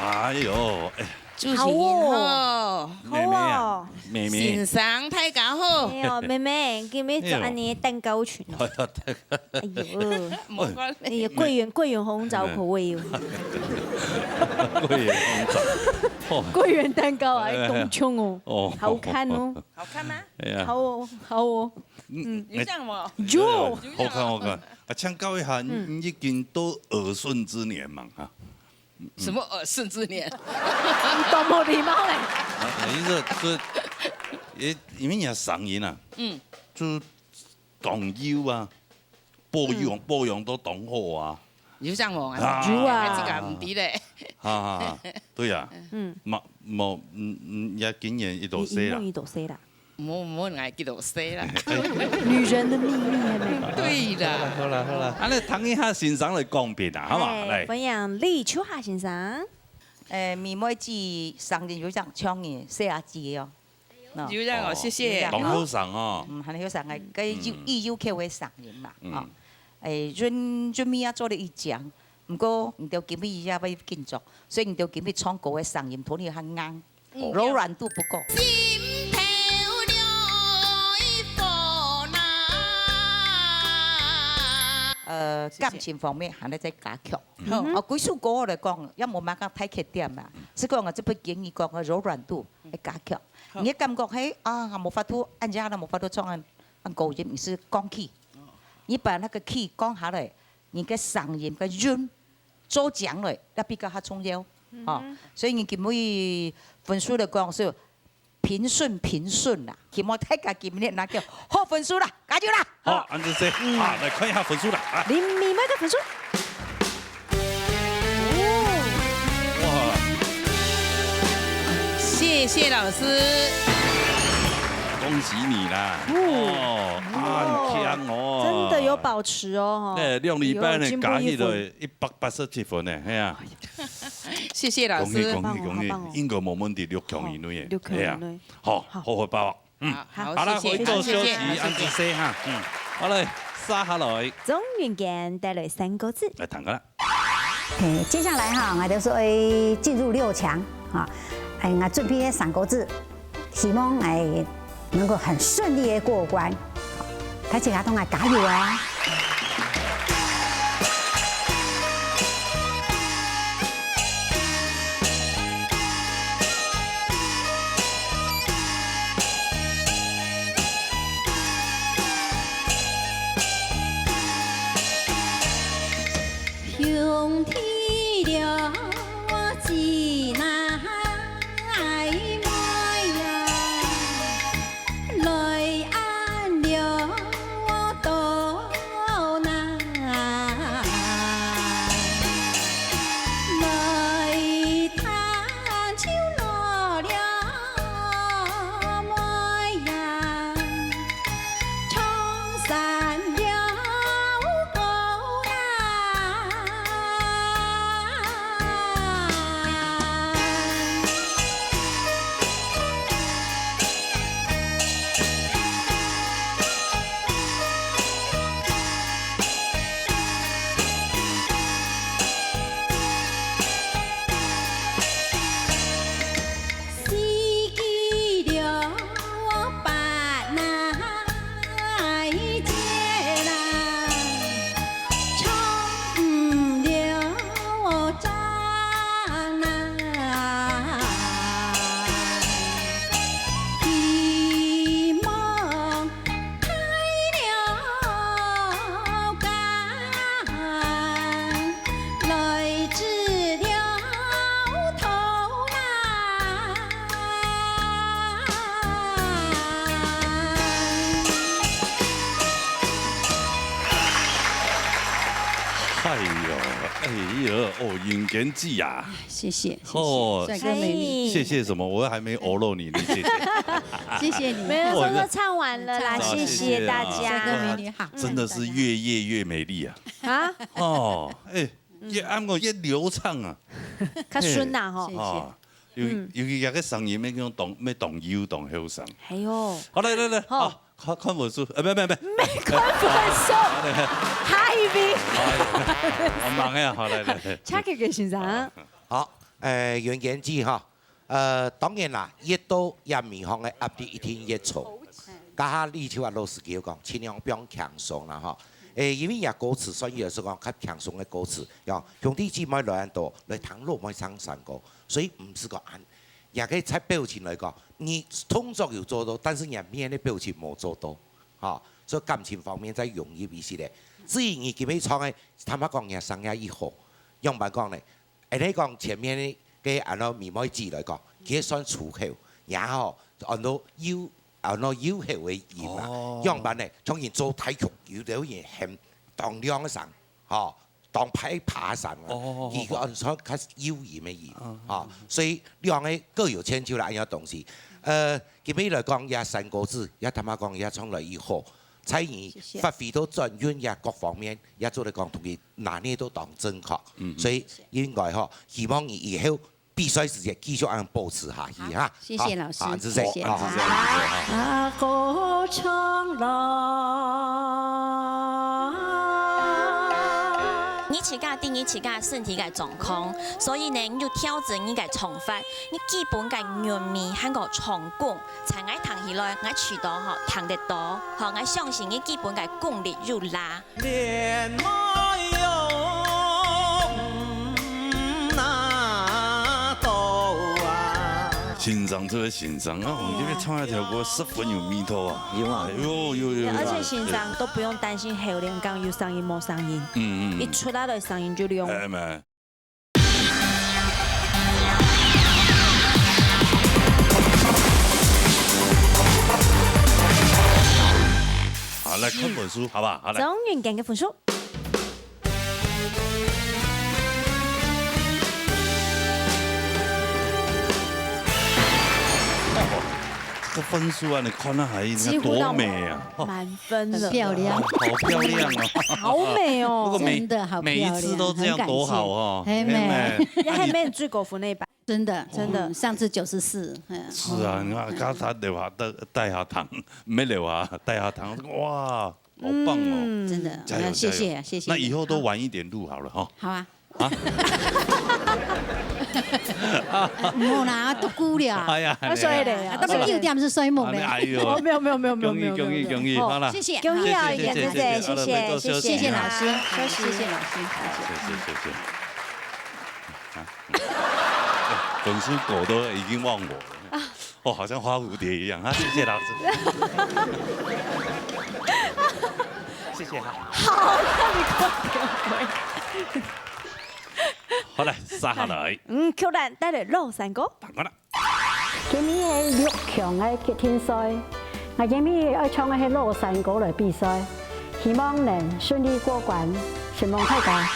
哎呦，哎，主持人好，妹妹啊，妹妹，欣赏大家好。哎呦，妹妹，今日做安尼蛋糕群哦。哎呦，哎呀，桂圆红枣口味哦。桂圆红枣，桂圆蛋糕啊，东冲哦，好看哦。好看吗？哎呀，好哦，好哦。有像吗？有，好看好看。啊，请教一下，你已经都耳顺之年嘛？哈。什么耳顺之年？多冇礼貌嘞！因为你上瘾啊，就懂优啊，保养都懂好啊。有像我啊？有啊，这个唔知咧。哈，对啊，冇也经验一道西啦。冇爱记到西啦。女人的秘密係咪？對啦。好啦，啊，你等一下先生嚟講別啊，好嘛？嚟。歡迎李秋霞先生。妹妹子生日有張唱嘅寫下字哦。有讓我謝謝。講好生哦。係好生嘅，佢要求嘅生日嘛，哦。準備啊做了一獎，唔過唔到今日而家要建作，所以唔到今日唱歌嘅聲音，同你很硬，柔軟度不夠。感情方面还咧再加强。几首歌来讲，也无乜讲太缺点啦，是讲我这不建议讲个柔软度来加强。你感觉嘿啊，无法度按家了，无法度唱按高音，你是降 key， 你把那个 key 降下来，你个嗓音个音做强了，那比较较重要。所以你今日分数来讲是。平顺啦，希望大家今日拿到好分数啦，加油啦！好，安子姐，来看一下分数啦。林米麦的分数。哇！谢谢老师，恭喜你啦！很强哦，真的有保持哦。对，2礼拜呢加起来187分呢，系啊。谢谢老师，恭喜，应该冇问题，6强以内的，系啊，好，好把握，好啦，回座休息，安子姐哈，好嘞，撒下来。总元健带来3个字，来谈个啦。接下来哈，我就是会进入6强哈，我准备3个字，希望能够很顺利的过关，大家都加油啊！兄弟了我只那爱爱呀，来按了我多难，来探秋落了爱呀，冲散了。哦，尹根记呀，谢谢，哦，帅哥美丽，谢谢什么？我还没欧露你，你谢谢，谢谢你，没有，都唱完了啦，谢谢大家，帅哥美女好，真的是越夜越美丽啊！啊，哦，越按我越流畅啊，较顺呐吼，尤其那个声音要讲动腰动后声，哎呦，好来，好。看本书，没看本书，哈一比，我忙呀，好来，恰克嘅先生，好，袁言之哈，當然啦，越多也面向嘅壓力一定越重，家下呢條話老師叫講，盡量不要強鬆啦哈，因為也歌詞，所以有時講較強鬆嘅歌詞，呀，兄弟姊妹來多，來談落咪生散歌，所以唔是個按。也可以在表情來講，你動作有做到，但是人面的表情冇做到，嚇，所以感情方面再容易一些咧。至於你今日唱嘅，坦白講，人生涯以後，用白講咧，你講前面嘅按照眉毛字來講，佢算粗口，然後按照腰口為嚴啦。用白咧，當然做體育有啲嘢係當兩個神，嚇。當批爬山啊，而個按所較妖異嘅異啊，所以兩個各有千秋啦，有東西。今日來講也三個字，也他媽講也從來以後，在你發揮到專業也各方面，也做嚟講同佢拿捏都當正確，所以應該嗬，希望你以後比賽時間繼續按保持下去哈。謝謝老師，謝謝。啊，歌唱啦。你起架定义自家身体嘅状况，所以呢，你要调整你嘅唱法，你基本嘅韵味和个唱功，才爱弹起来，我渠道吼弹得多，吼我相信你基本嘅功力就拉。连爱哟那多啊！欣赏这位欣赏啊，我这边唱那条歌十分有味道啊！有啊，有。而且欣赏都不用担心后连讲有声音没声音，一出来的声音就亮。好，来看本书，好不好？好来。总运感嘅分数。这个分数啊，你看那还多美啊！满分了，漂亮，好漂亮哦，好美哦，真的好漂亮，每一次都这样多好哦，很美，很美最高分那一版，真的，上次94，是啊，你看刚才留下带下糖，没留下带下糖，哇，好棒哦，真的，加油，谢谢。那以后都晚一点录好了哈。好啊。啊！冇啦，都估了。哎呀，我衰了，他们9点是衰梦的。哎呦，没有，恭喜，好了，谢谢，恭喜啊，严姐姐，谢谢老师，谢谢老师，谢。粉丝狗都已经忘我了，哦，好像花蝴蝶一样啊！谢谢老师，谢谢哈。好，那你快点回。好来，杀下来。Q 蛋带来肉3個。好啦。今日係6強嘅決天賽，我今日愛唱嘅係肉3個嚟比賽，希望能順利過關，希望大家。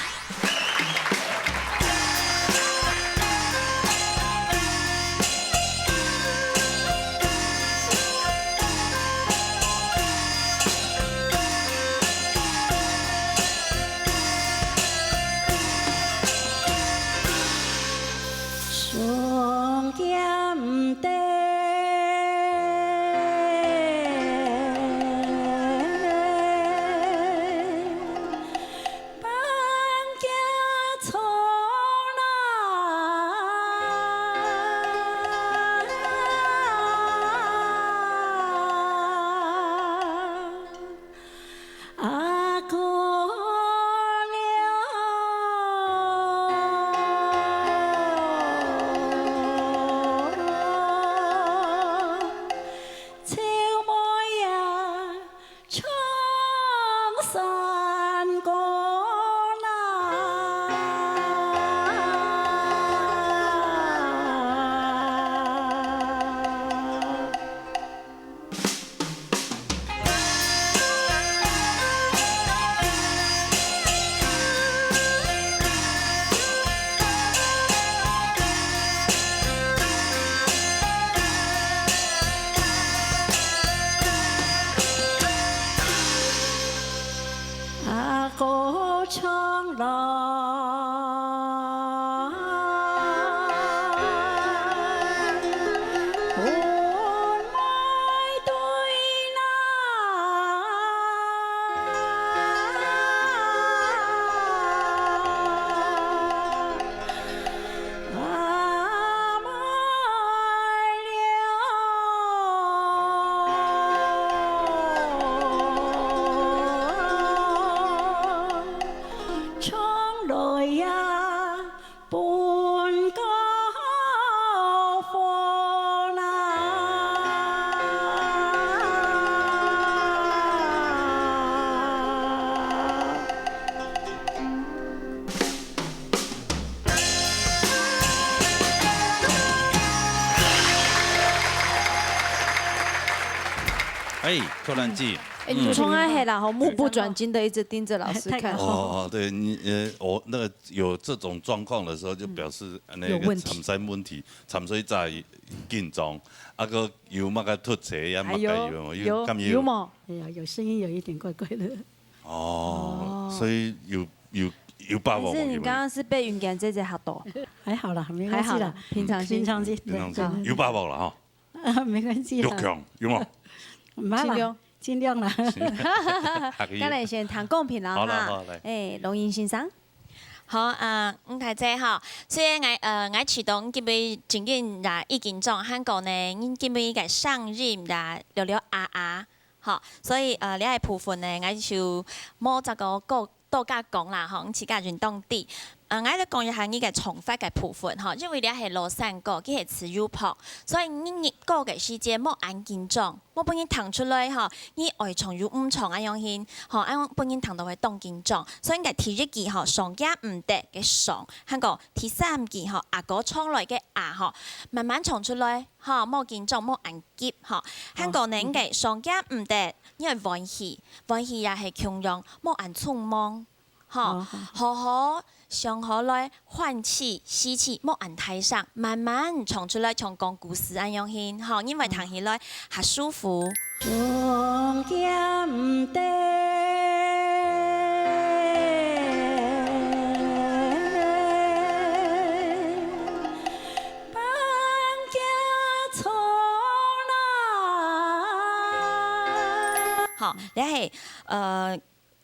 哎，扣篮机。你从爱黑然后目不转睛的一直盯着老师看。哦，对你我那个有这种状况的时候，就表示那个参赛问题，参赛在紧张，啊个有乜个突车也乜个有冇？哎呀，有声音有一点怪怪的。哦，所以有把握。可是你刚刚是被云感姐姐吓到？还好啦，没关系啦，平常心。有把握了哈。没关系。6强有冇？尽量啦。刚才先谈公平了哈。好了，龙吟先生。好大姐吼，所以我启动今日真紧啦，已經做韓國呢，我今日個上任啦，聊聊好，所以你係部分呢，我就冇這個多加講啦，吼，我自家運動啲。我咧講一下呢個重發嘅部分，吼，因為你係羅山歌，佢係詞語譜，所以你熱歌嘅時間冇按緊張，冇幫你彈出來，吼，你愛唱與唔唱一樣先，吼，按幫你彈到會當緊張，所以嘅第一句吼上加唔得嘅上，韓國第三句吼阿哥唱來嘅吼，慢慢唱出來，吼，冇緊張冇按急，吼，韓國呢嘅上加唔得，因為歡喜也係強揚，冇按匆忙，吼，好。上河來換氣、吸氣，莫按太上，慢慢唱出來，像講故事一樣先，吼，因為彈起來係舒服。上家唔得，搬家從來。好，你係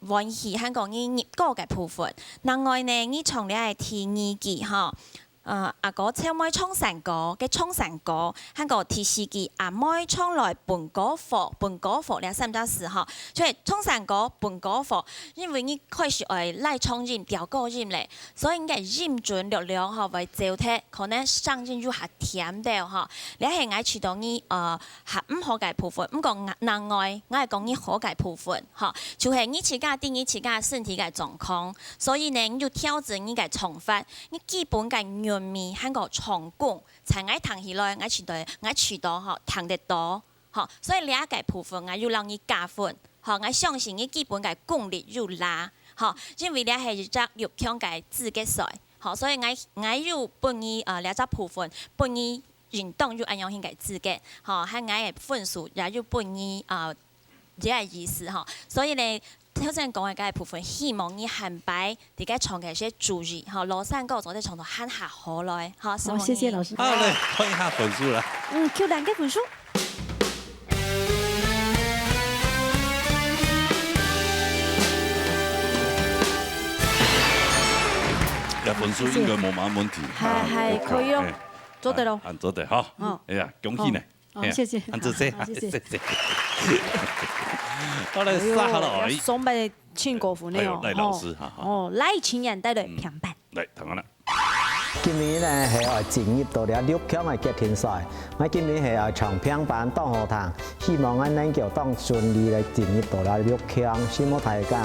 歡喜韓國語熱歌嘅部分，另外呢，你從你係第二句吼，阿哥唱妹唱山歌嘅唱山歌，韓國第四句阿妹唱來伴歌課，你識唔識事吼？即係唱山歌伴歌課，因為你開始係來唱音調歌音咧，所以你嘅音準略略吼會照聽，可能聲音又係甜啲吼。你係愛處到你係唔好嘅部分，唔講另外，我係講你好嘅部分，吼，就係你自家定義自家身體嘅狀況，所以呢，你要調整你嘅唱法，你基本嘅韻味喺個唱功，才愛彈起來，我處到吼彈得多，吼，所以兩個部分我要讓你加分，吼，我相信你基本嘅功力要拉，吼，因為你係一隻越強嘅自己賽，吼，所以我要幫你兩隻部分，幫你運動要按樣型嘅自己，吼，喺我嘅分數也要幫你這個意思，吼，所以呢。頭先講嘅嗰部分，希望你韓白大家唱嘅些注意，嚇羅山歌我哋唱到慳下好耐，嚇。好，謝謝老師。好嘞，看一下分數啦。Q 兩個分數。分數應該冇乜問題。係可以咯，做得咯。做得好。哎呀，恭喜你。謝謝。謝謝。好嚟撒下來，送俾全國婦女哦。賴老師哈。賴青人帶來平板。嚟，睇下啦。今年呢係我進入到了6強嘅決賽賽，我今年係唱平板當好堂，希望我能夠當順利嚟進入到了6強，希望大家。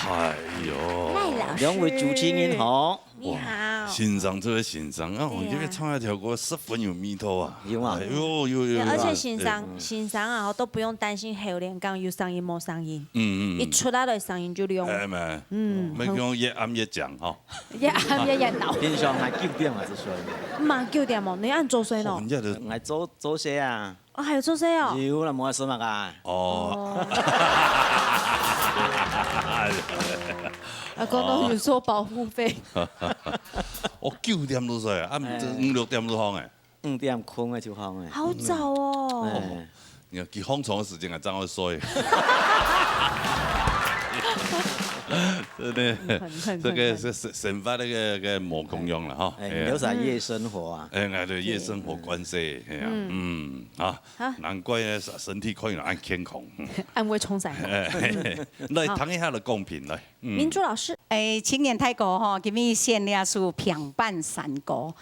賴老师。两位主持人好。你好。欣赏这个欣赏啊，我这个唱一条歌十分有味道啊。有啊。有。而且欣赏啊，都不用担心后连讲有声音没声音。一出来的声音就亮。哎咪。咪讲越暗越强吼。越暗越热闹。平常还9点还是睡？唔係9點哦，你按做衰咯。我做些啊。哦，還有做些哦。有啦，冇什麼噶。哦。講到要收保護費。我9點都睡啊，5、6點都放誒。5點困嘅就放誒。好早哦。你看，佢放床嘅時間係爭我睡。真的，这个是生发那个魔功用了哈。有啥夜生活啊？对夜生活关系，难怪呢身体可以按健康。安慰冲散。来谈一下的公平来。民主老师，青年泰国哈，今日献了是平板山歌，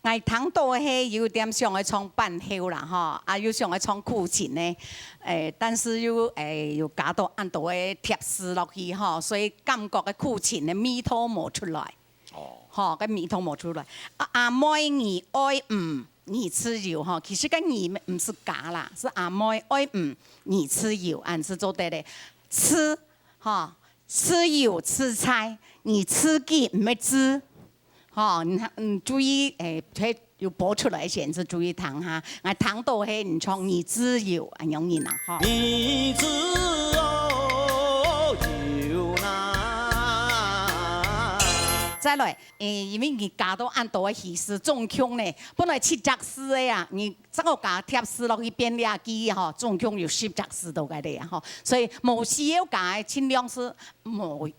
我糖度迄有点像去唱半后啦吼，又像去唱苦情呢，但是又加到按度的贴丝落去吼，所以感觉嘅苦情的味道冇出来，吼，个味道冇出来。阿妹你爱你吃油吼，其實個你唔是假啦，是阿妹愛你吃油，按是做得的，吃哈吃油吃菜，你吃雞唔係知。哦，你注意佢要播出來前是注意糖哈，我糖到係唔唱你自由啊，容易啦哈。你自由啦。再來，因為你加到按到嘅戲是中腔呢，本來7隻詩嘅呀，你整個加貼詩落去變倆機哈，中腔有10隻詩到嘅咧哈，所以冇需要加盡量是冇。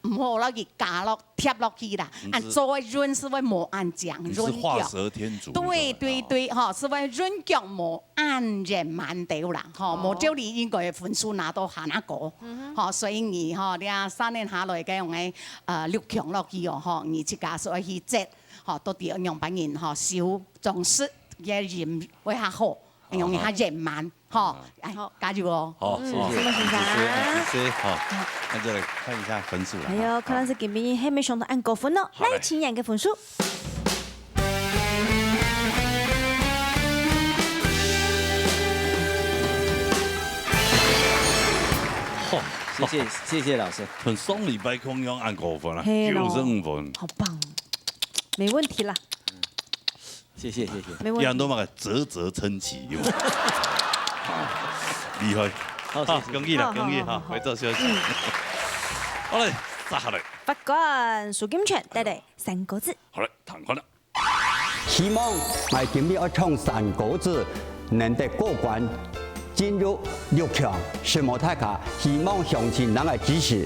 唔好落去加落貼落去啦，按做潤是會冇按講潤腳。是畫蛇添足。對，哈，是會潤腳冇按人慢掉啦，哈，冇叫你應該分數拿到下那個，哈，所以你哈，你啊3年下來嘅用嘅6強落去哦，哈，你自家所去接，哈，到底讓別人哈少重視嘅人會較好。用一下人慢，好，好，加油哦！好，謝謝，好，那就來看一下分數啦。哎呦，可能是今年還沒上到按高分哦，來，請兩個分數。好，謝謝老師。從上禮拜空用按高分啦，95分。好棒，沒問題啦。謝謝。一樣都嘛個嘖稱奇，厲害。好，恭喜啦，恭喜哈，回座休息。好嘞，再下來。法官蘇金泉帶來3個字。好嘞，談款啦。希望我今日要唱3個字，能得過關，進入6強。什麼大家希望鄉親人來支持。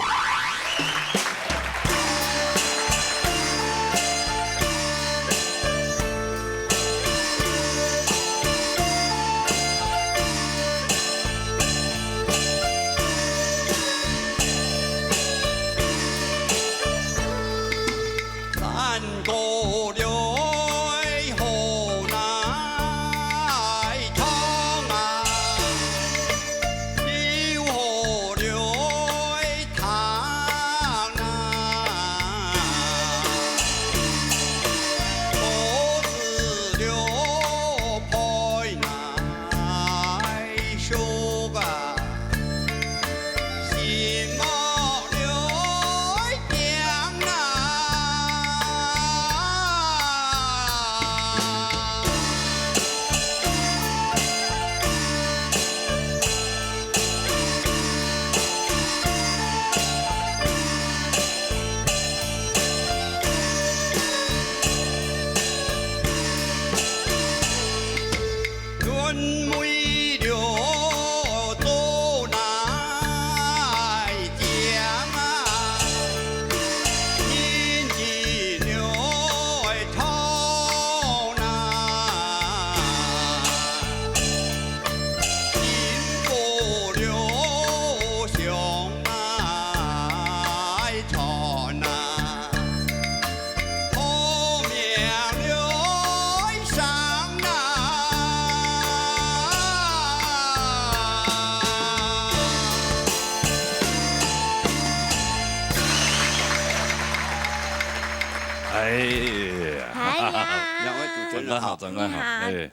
真的好，长官好，哎，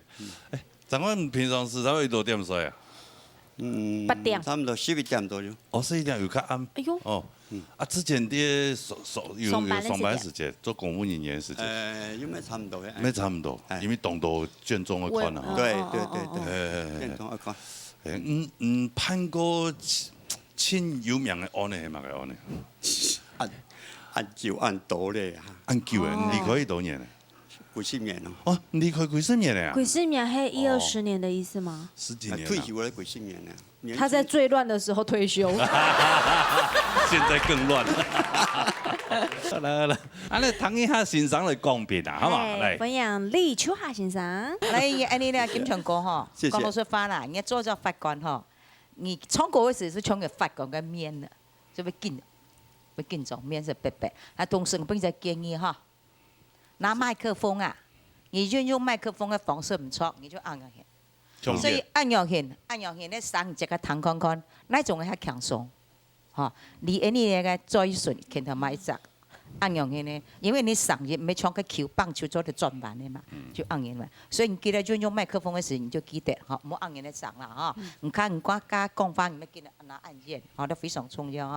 长官平常时才会多点睡啊？ 8點，差唔多11點左右。哦，11點有較暗。哎呦，哦，之前啲有上班時間，做公務人員時間。因為差唔多嘅。咩差唔多？因為動到卷宗嘅款啊。對。卷宗嘅款。判過親有名嘅案呢係咪個案呢？按舊按多咧嚇。按舊嘅，離開多年咧？50年咯。哦，離開50年咧啊？50年係10-20年的意思嗎？10幾年。退休了50年了。 他在最亂的時候退休，現在更亂。來，安尼唐一下先生來講評啊，好嘛？來，分享李秋霞先生。來，安尼咧，金長哥哈，講老實話啦，你做咗法官哈，你唱歌嗰時是唱嘅法官嘅面的，就會緊張，面是白白。啊，同時我俾隻建議哈，拿麥克風啊，你運用麥克風嘅方式唔錯，你就按下去。 所以按樣現咧上一個彈看看，那種係輕鬆，嚇。你那個最順，見到買隻按樣現咧，因為你上日沒唱個球棒球做得轉板的嘛，就按樣嘛。所以你記得運用麥克風的時候，你就記得嚇，唔好按樣咧上啦嚇。唔看唔掛加講法，你咪記得拿按鍵，嚇，都非常重要嚇。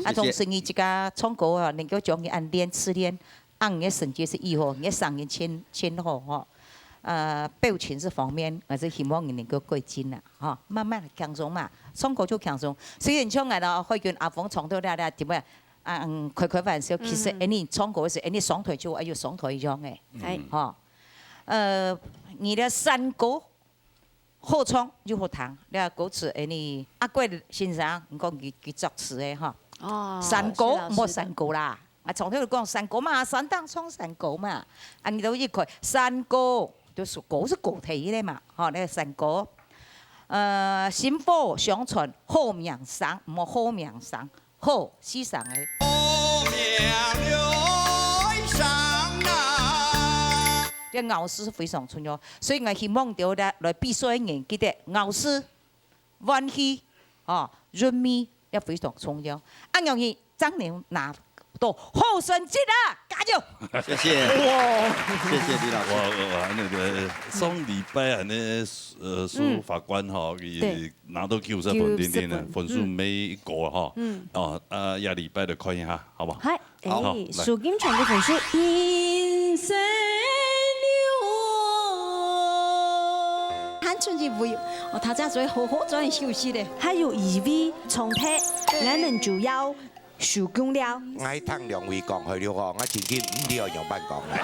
啊，同時你這個唱歌啊，能夠將你按練次練，按嘅神經是以後，你上日前後嚇。 表情這方面，我是希望你能夠改進啦，嚇，慢慢輕鬆嘛，唱歌就輕鬆。雖然唱嘅可以跟阿鳳唱到咧點樣，開玩笑，其實你唱歌時，你上台就要上台一樣嘅，係，嚇。你的山歌好唱又好彈，你話歌詞你阿貴先生，唔講佢作詞嘅嚇。哦。山歌唔好山歌啦，我從頭就講山歌嘛，山當唱山歌嘛，你都一佢山歌。 就是歌是個體的嘛，嚇，那個山歌，薪火相傳好命生，唔好好命生，好世上嘅。好命來生啊！啲樂師非常重要，所以我希望到咧來比賽嘅人記得樂師、運氣，哦，潤咪也非常重要。按樣嘢真年拿到好成績啊！ 謝謝，謝謝李老師。我那個上禮拜啊，那蘇法官哈，佢拿到90分點點啊，分數沒過哈。哦，下禮拜就看一下，好唔好？係，蘇金泉嘅分數。看出去不有，他家最好好專休息的。還有2位重睇，我們就要。 收工了。我聽兩位講去了哦，我前見5條樣班講嘅。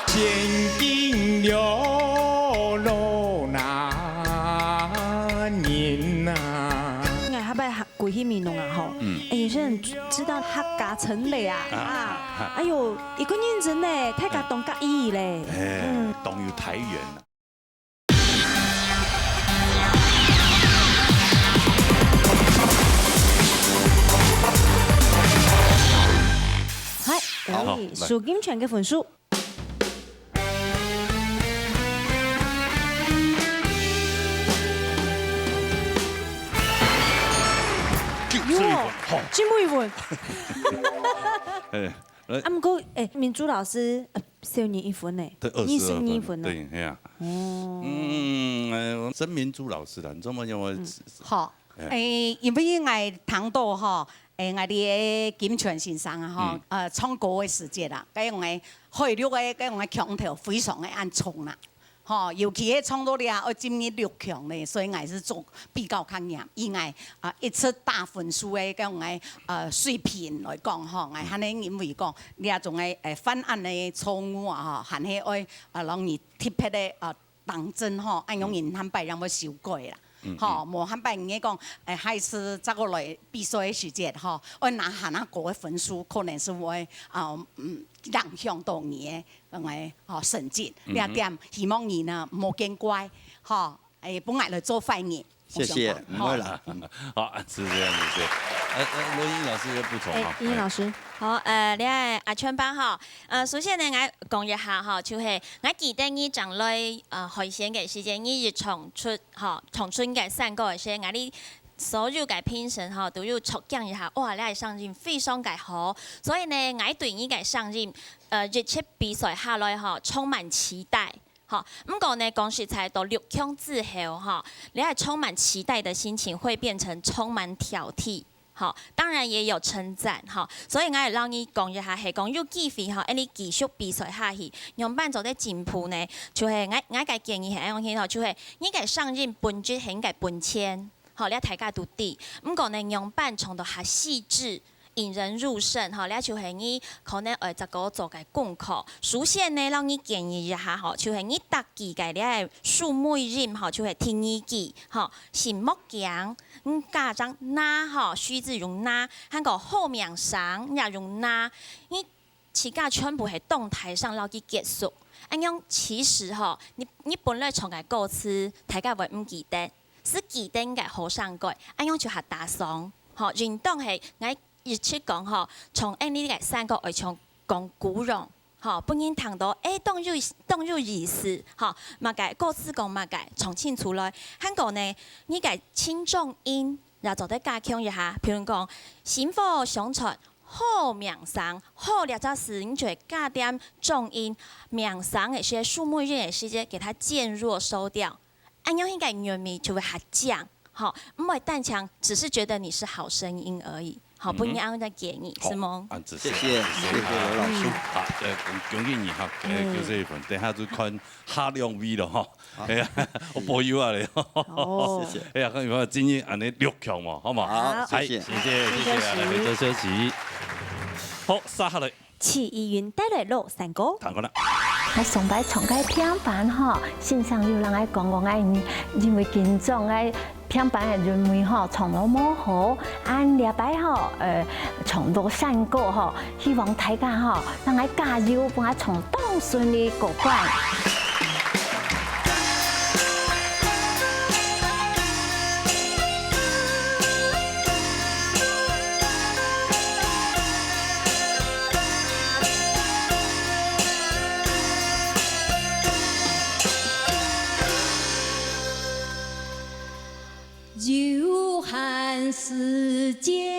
前進了路那年呐。我下擺過去面弄啊吼，有些人知道客家城嘞啊，哎呦，一個認真嘞，太家東家意嘞，東有太遠啦。 係，蘇金泉嘅分數。進步一分，啊，唔過民主老師少你1分呢，你少你1分呢。對，係啊。真民主老師啦，你知唔知我？好，因為我聽到嗬。 我哋金泉先生啊，嗬，唱歌嘅時節啦，咁樣嘅開錄嘅，咁樣嘅腔調非常嘅按重啦，嗬，尤其係唱到咧，我今年6強咧，所以我是做比較抗嚴，因為一出大分數嘅咁樣嘅水平來講，嗬，我係呢因為講，你啊仲係犯案嘅錯誤啊，嗬，係係愛讓你特別嘅當真嗬，按樣人坦白讓我修改啦。 吼，無罕白人講，還是這個來比賽嘅時節，吼，我拿下那個分數，可能是會影響到你嘅咁嘅成績。呢一點希望你呢唔好見怪，吼，本來嚟做壞人。謝謝，唔會啦。好，是這樣子。羅英老師嘅補充啊。英老師。 好，你係阿春班哈，首先呢，我講一下哈，就係我記得你將來開線嘅時間，你長春嘅3個嘅時間，我哋所有嘅評審哈都要撮講一下，哇，你係上任非常嘅好，所以呢，我對你嘅上任熱切比賽下來哈充滿期待。好，不过呢，讲实在到6强之后，哈，你还充满期待的心情会变成充满挑剔。好，当然也有称赞，哈，所以我会让你讲一下，係講要繼續哈，你繼續比賽下去，用班做啲進步呢，就係我嘅建議係咁樣，就係你嘅上任本質係應該本錢，好，你睇家都啲，不過呢用班從到下細緻。引人入勝，吼，你就係你可能這個做嘅功課，首先呢，讓你建議一下，吼，就係你搭記嘅你係數每任，吼，就係聽意記，吼，醒目強，家長拿，吼，須字用拿，還個後面上也用拿，你其他全部係動態上撈去結束，咁樣其實吼，你本來從個歌詞大家會唔記得，是記得嘅好上句，咁樣就係打鬆，吼，運動係我。日出講吼，從呢個三個嚟從講古容，吼，本應談到動入意思，吼，乜嘅歌詞講乜嘅，從清楚來。香港呢，呢個輕重音，又做得加強一下，譬如講薪火相傳，好名聲，好了就是你就加點重音，名聲嘅些數目音嘅時間，給它漸弱收掉，咁樣應該韻味就會下降，好，唔會單強，只是覺得你是好聲音而已。好，不應按在建議，是嗎？謝謝羅老師。好，恭喜你哈，叫這份，等下就看下兩位咯哈。係啊，我保佑啊你。謝謝。哎呀，咁如果今日按你6強嘛，好嘛？好，謝謝。謝謝，來做休息。好，殺下來。齊議員帶來樂山歌。彈過啦。我崇拜從個平板吼，線上有人愛講愛因為緊張愛。平板嘅認為吼，從來冇好，按禮拜吼，從到山歌吼，希望大家吼，讓我加油，幫我從當順利過關。有限時間。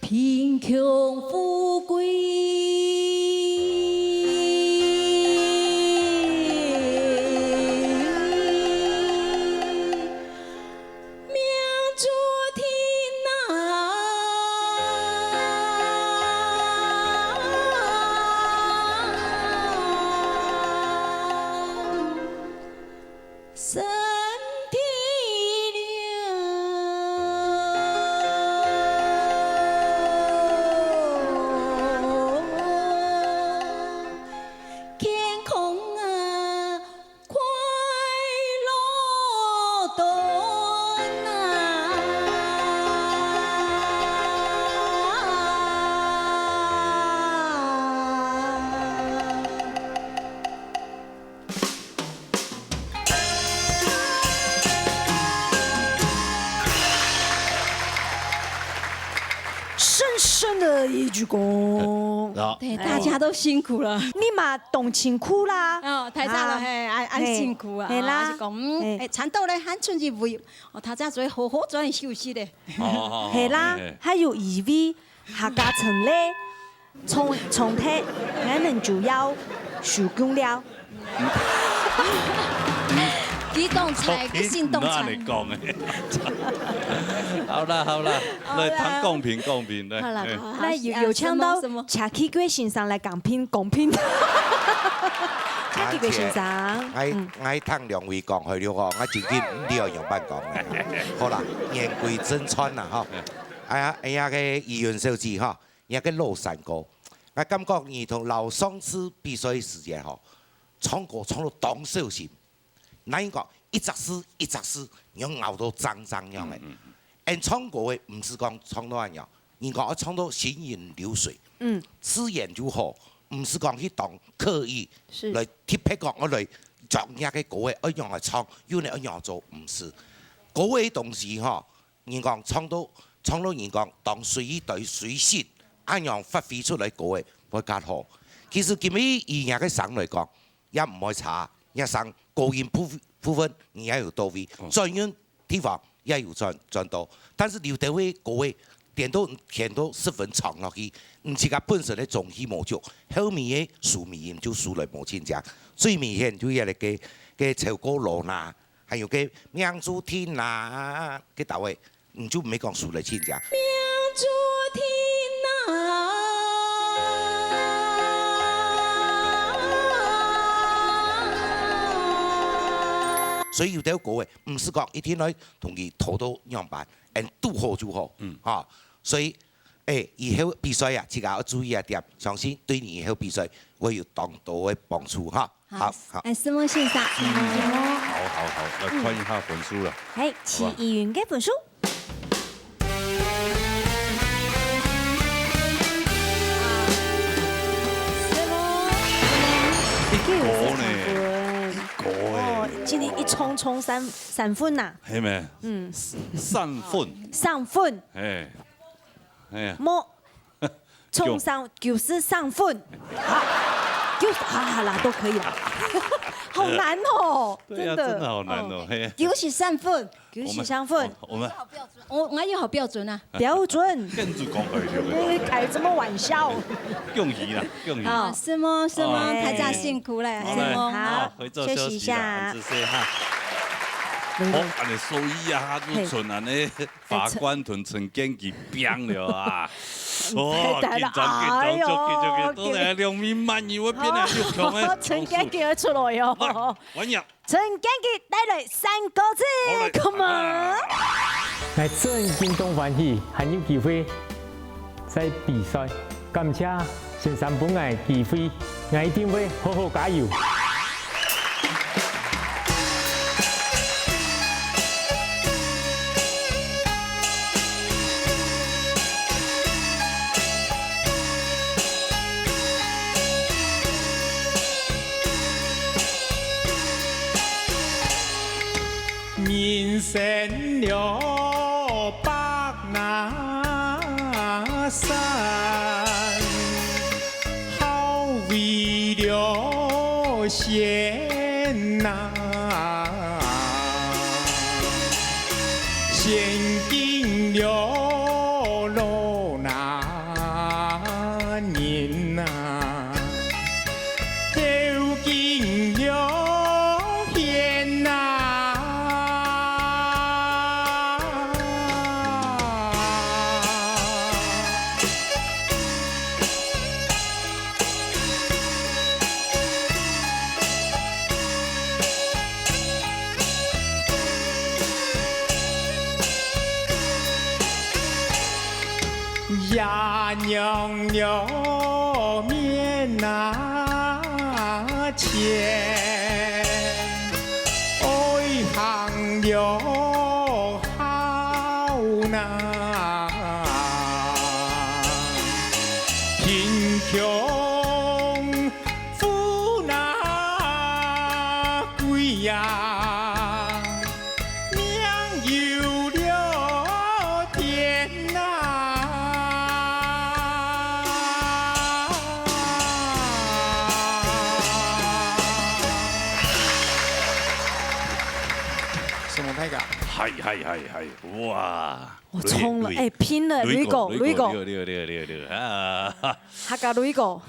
贫窮富貴，命注定啊！身體深深的一鞠躬，对，大家都辛苦了。你嘛动情哭啦，哦，太早了，嘿，安辛苦啊，係啦，是講，蠶豆咧，很春節會，哦，大家做好好專休息咧。係啦，還有2位客家層咧，從體可能就要收工了。其你动财，你心动财。讲的。好啦，来谈公平，来。好了，那有抢到恰奇龟先生来公平。恰奇龟先生，我听两位讲去了吼，我真紧你要用班讲的。好啦，言归正传啦吼。哎呀个议员小姐吼，也个老山歌，我感觉你同老上次比赛时间吼，唱歌唱到当小心，那应讲一只诗，要熬到脏样的。而唱歌的唔是讲唱到安样，人讲要唱到行云流水，自然就好，唔是讲去当刻意来特别讲我来作人嘅歌嘅一样来唱，要你一样做，唔是。歌嘅东西吼，人讲唱到人讲當隨意對隨性，按樣發揮出嚟歌嘅會較好。其實今日以人嘅聲嚟講，也唔會差，一聲高音部分你也有到位，轉音地方也有轉到。但是劉德華歌嘅填到十分長落去，唔是佢本身嘅中氣冇足，後面嘅數尾音就數嚟冇親像。最明顯就係嘅潮歌羅娜，還有嘅命主天啊嘅到位。你就没讲输了亲家。命主天所以有啲歌嘅，唔是講一天來同佢討到樣板，都好就好，所以以後比賽啊，自己要注意一點，相信對你以後比賽會有當到嘅幫助哈。好，師母先生，好，來看一下分數啦。係7議員嘅分數。今年一冲3分呐，係咪？3分。哎呀，莫冲上就是3分，好啦，都可以了。好难哦，真的好难哦。就是3分，就是3分。我也好標準啊，標準。跟住講佢了。開什麼玩笑？恭喜啦，恭喜！好，師母，大家辛苦了，師母。好，休息一下，好，安尼所以啊，都存安尼法官同陳建奇變了啊！哦，緊張，都嚟2面慢搖變嚟6強嘅。陳建奇出來喲！揾入。陳建奇帶來3個字 ，Come on！ 我真感動歡喜，還有機會在比賽，感謝先生俾我機會，我一定會好好加油。人生了百那山，好为了先呐，先经了路那年呐，又经了天呐。呀娘了面那前，爱行了好那，贫穷富那贵呀，命有了天呐。係，哇！我衝了，拼了，雷哥，啊！客家雷哥，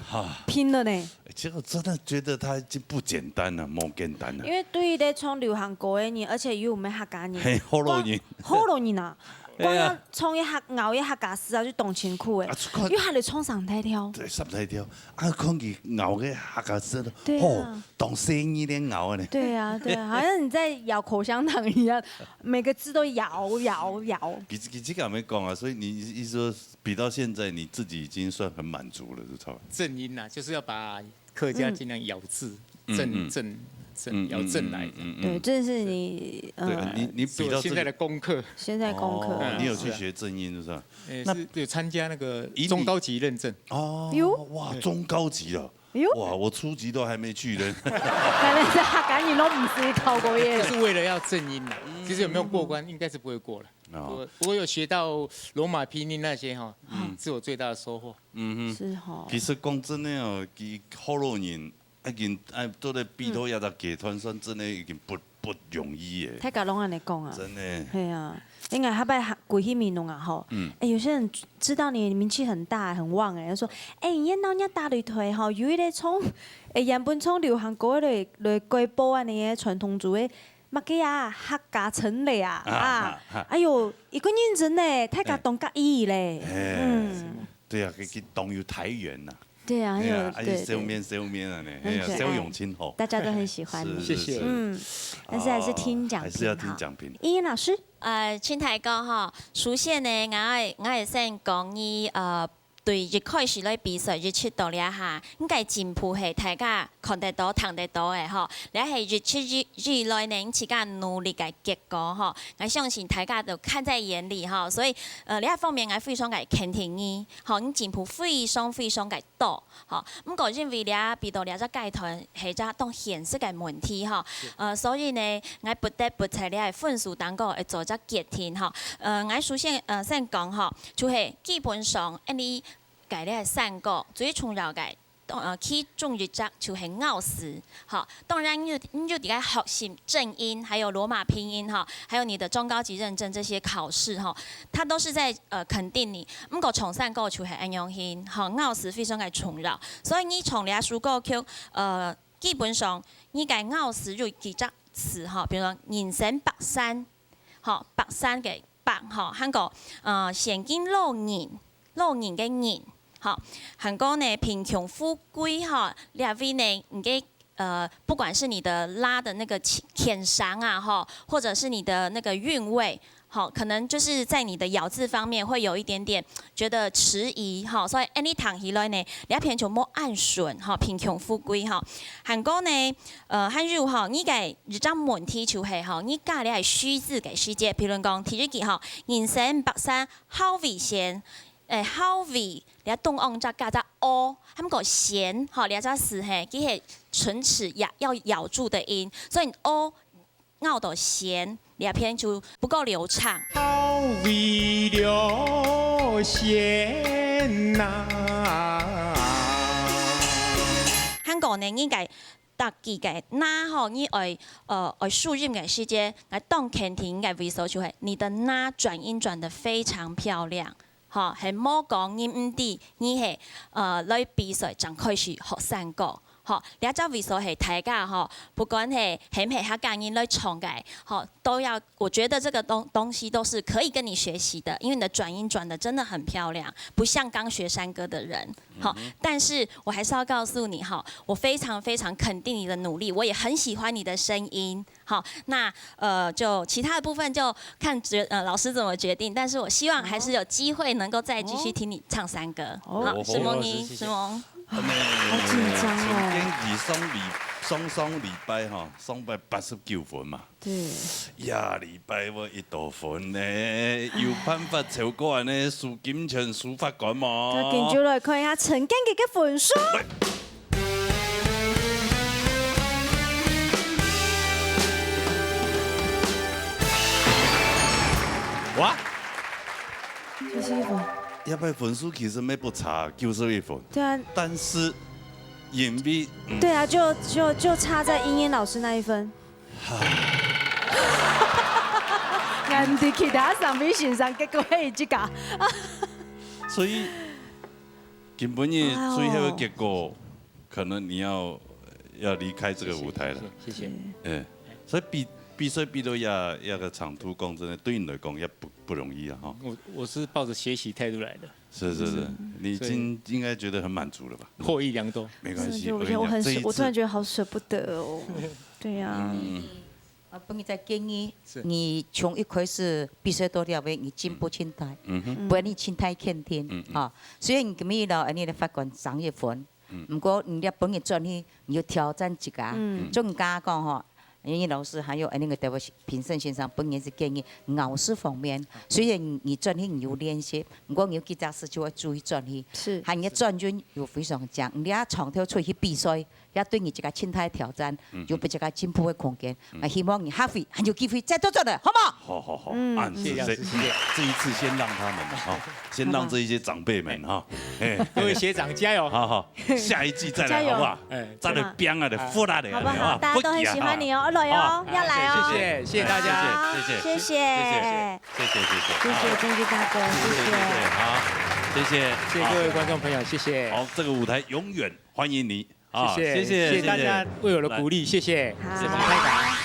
拼了呢。其实我真的觉得他已经不简单了，冇简单了。因为对于咧创流行歌的人，而且又唔系客家人，嘿，好多人，好多人啊！光要创一客熬一客家诗啊，去动情苦诶，因为还得创上台跳。对，上台跳，啊，看佢熬嘅客家诗咯，哦，当生意咧熬咧。对啊，对啊，好像你在咬口香糖一样，每个字都咬。其实咁样讲啊，所以你意思说，比到现在你自己已经算很满足了，是吧？正音呐，就是要把客家尽量咬字，咬正来。对，这是你你比较现在的功课。现在功课，你有去学正音是吧？那有参加那个中高级认证。哦，哇，中高级了。哇，我初级都还没去呢。看来是客家人都唔是考过耶。就是为了要正音呐，其实有没有过关，应该是不会过了。我有学到罗马拼音那些哈，是我最大的收获。是哈。其实讲真的哦，佢好多人。已經都在比到也在劇團算真的已經不容易耶。太假攏安尼講啊。真的。係啊，應該下擺鬼戲面弄啊吼。有些人知道你名氣很大很旺誒，就說你一當一大擂台吼，有一個從原本從流行歌來改播安尼嘅傳統組嘅。乜嘅啊，客家城嚟啊！哎呦，一個認真咧，太假當家意咧。對啊，佢當要睇遠呐。对啊，很有对，笑面啊，笑容亲厚，大家都很喜欢你，谢谢。但是还是听奖评，还是要听奖评。依依老师，青台哥哈，首先呢，我会先讲伊对一开始咧比赛日出到了哈，应该进步系大家看得到、听得到的吼。你系日来呢，自家努力嘅结果吼，我相信大家都看在眼里哈。所以你一方面我非常嘅肯定伊，吼，你进步非常嘅多，吼。不过因为你比到你只阶段系只当现实嘅问题吼，所以呢，我不得不在你嘅分数当中会做只决定吼。我首先先讲吼，就是基本上你。改咧三个最重要嘅，其中一则就是咬字，好，当然你就得学习正音，还有罗马拼音哈，还有你的中高级认证这些考试哈，它都是在肯定你。不过从三个就是安用心，好，咬字非常嘅重要，所以你从俩书歌曲，基本上你嘅咬字有几只词哈，比如说人生白山，好，白山嘅白哈，韩国现今老人嘅人。好，韩国呢贫穷富贵哈，两位呢，你给不管是你的拉的那个舔伤啊哈，或者是你的那个韵味，好，可能就是在你的咬字方面会有一点点觉得迟疑哈，所以 any 堂起来呢，你偏就莫按顺哈，贫穷富贵哈。韩国呢，韩语哈，你嘅一张问题就系哈，你教你系虚字嘅世界，譬如讲提一句哈，人生白山好危险。好味，你东昂再加只 o， 他们讲咸，吼，你只是嘿，佢系唇齿要咬住的音，所以 o 咬到咸，你偏就不够流畅。好味了咸呐！香港呢应该。特技嘅那吼，你爱输入嘅时间，来当肯定嘅微缩就系你的那转音转得非常漂亮。吼，係冇講你唔啲，你係來比賽就開始學三個。吼，你只為所係大家吼，不管係唔係客家人來唱嘅，吼都要，我覺得這個東西都是可以跟你學習的，因為你的轉音轉得真的很漂亮，不像剛學山歌的人。好，但是我還是要告訴你哈，我非常非常肯定你的努力，我也很喜歡你的聲音。好，那就其他的部分就看老師怎麼決定，但是我希望還是有機會能夠再繼續聽你唱山歌。好，石萌你，石萌。好緊張哦！雙禮拜哈，雙拜89分嘛。對。呀，禮拜我1多分呢，有辦法超過呢蘇金泉蘇法官嘛？咁跟住來看下陳建傑嘅分數。哇！91分。一百分數其實沒不差，91分。對啊。但是因為對啊，就差在英英老師那一分。人哋其他上面選上結果係這個。所以根本嘅最後嘅結果，可能你要离开这个舞台了。谢谢。所以比赛比到要个长途工，真的对你来讲也不容易啊哈。我是抱着学习态度来的。是，你已经应该觉得很满足了吧？获益良多。没关系，我突然觉得好舍不得哦。对呀。本在建议你从一开始比赛到了尾，你进步心态，不然你心态肯定啊。虽然今日了，你的法官3月份，不过你的本业转去，你要挑战一下，总加讲吼。英语老师还有那个德国评审先生本人是建议咬式方面，虽然你转去你有练习，不过你有几件事就要注意转去。是，还你转圈又非常强，你要长条出去比赛，也对你这个心态挑战，有比这个进步的空间。希望你下回还有机会再多做的，好不好？好，谢谢。这一次先让他们哈，先让这一些长辈们哈，各位学长加油！好，下一季再来好不好？再来编啊的，复啦的，好不好？大家都很喜欢你哦，来哦，要来哦！谢谢大家，谢谢郑钜大哥，谢谢。好，谢谢各位观众朋友，谢谢。好，这个舞台永远欢迎你。谢谢大家为我的鼓励，谢谢。太感。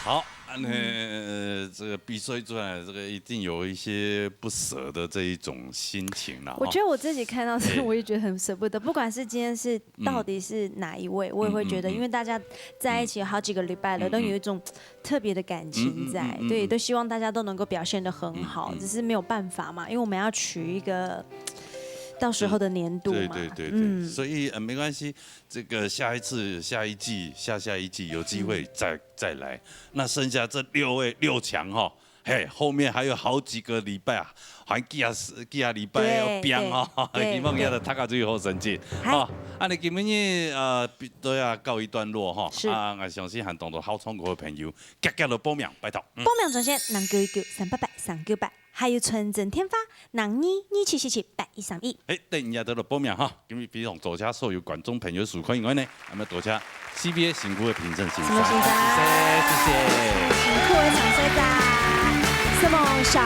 好，这个比赛出来，这个一定有一些不舍的这一种心情啦。我觉得我自己看到这，我也觉得很舍不得。不管是今天是到底是哪一位，我也会觉得，因为大家在一起有好几个礼拜了，都有一种特别的感情在。对，都希望大家都能够表现得很好，只是没有办法嘛，因为我们要取一个。到时候的年度嘛，对，所以没关系，这个下一次、下一季、下一季有机会再来。那剩下这6强哈，后面还有好几个礼拜啊，还几啊礼拜要编哈，希望也得读到最好成绩。好，你今日都要告一段落哈。我相信很多好唱歌的朋友，积极的报名，拜托。报名专线0993883988。还有纯正天发，0227778131。等一下到了报名哈，今日非常多谢所有观众朋友收看以外呢，我们多谢 CBA 辛苦的评审先生，谢谢，辛苦的场社长，是梦想，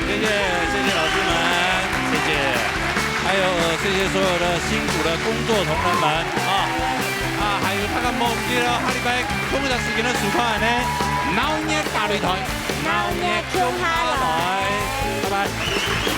谢谢老师们，谢谢，还有谢谢所有的辛苦的工作同仁们还有大家忘记了下礼拜同一时间的收看呢，闹热大擂台。闹热跳下來，拜拜。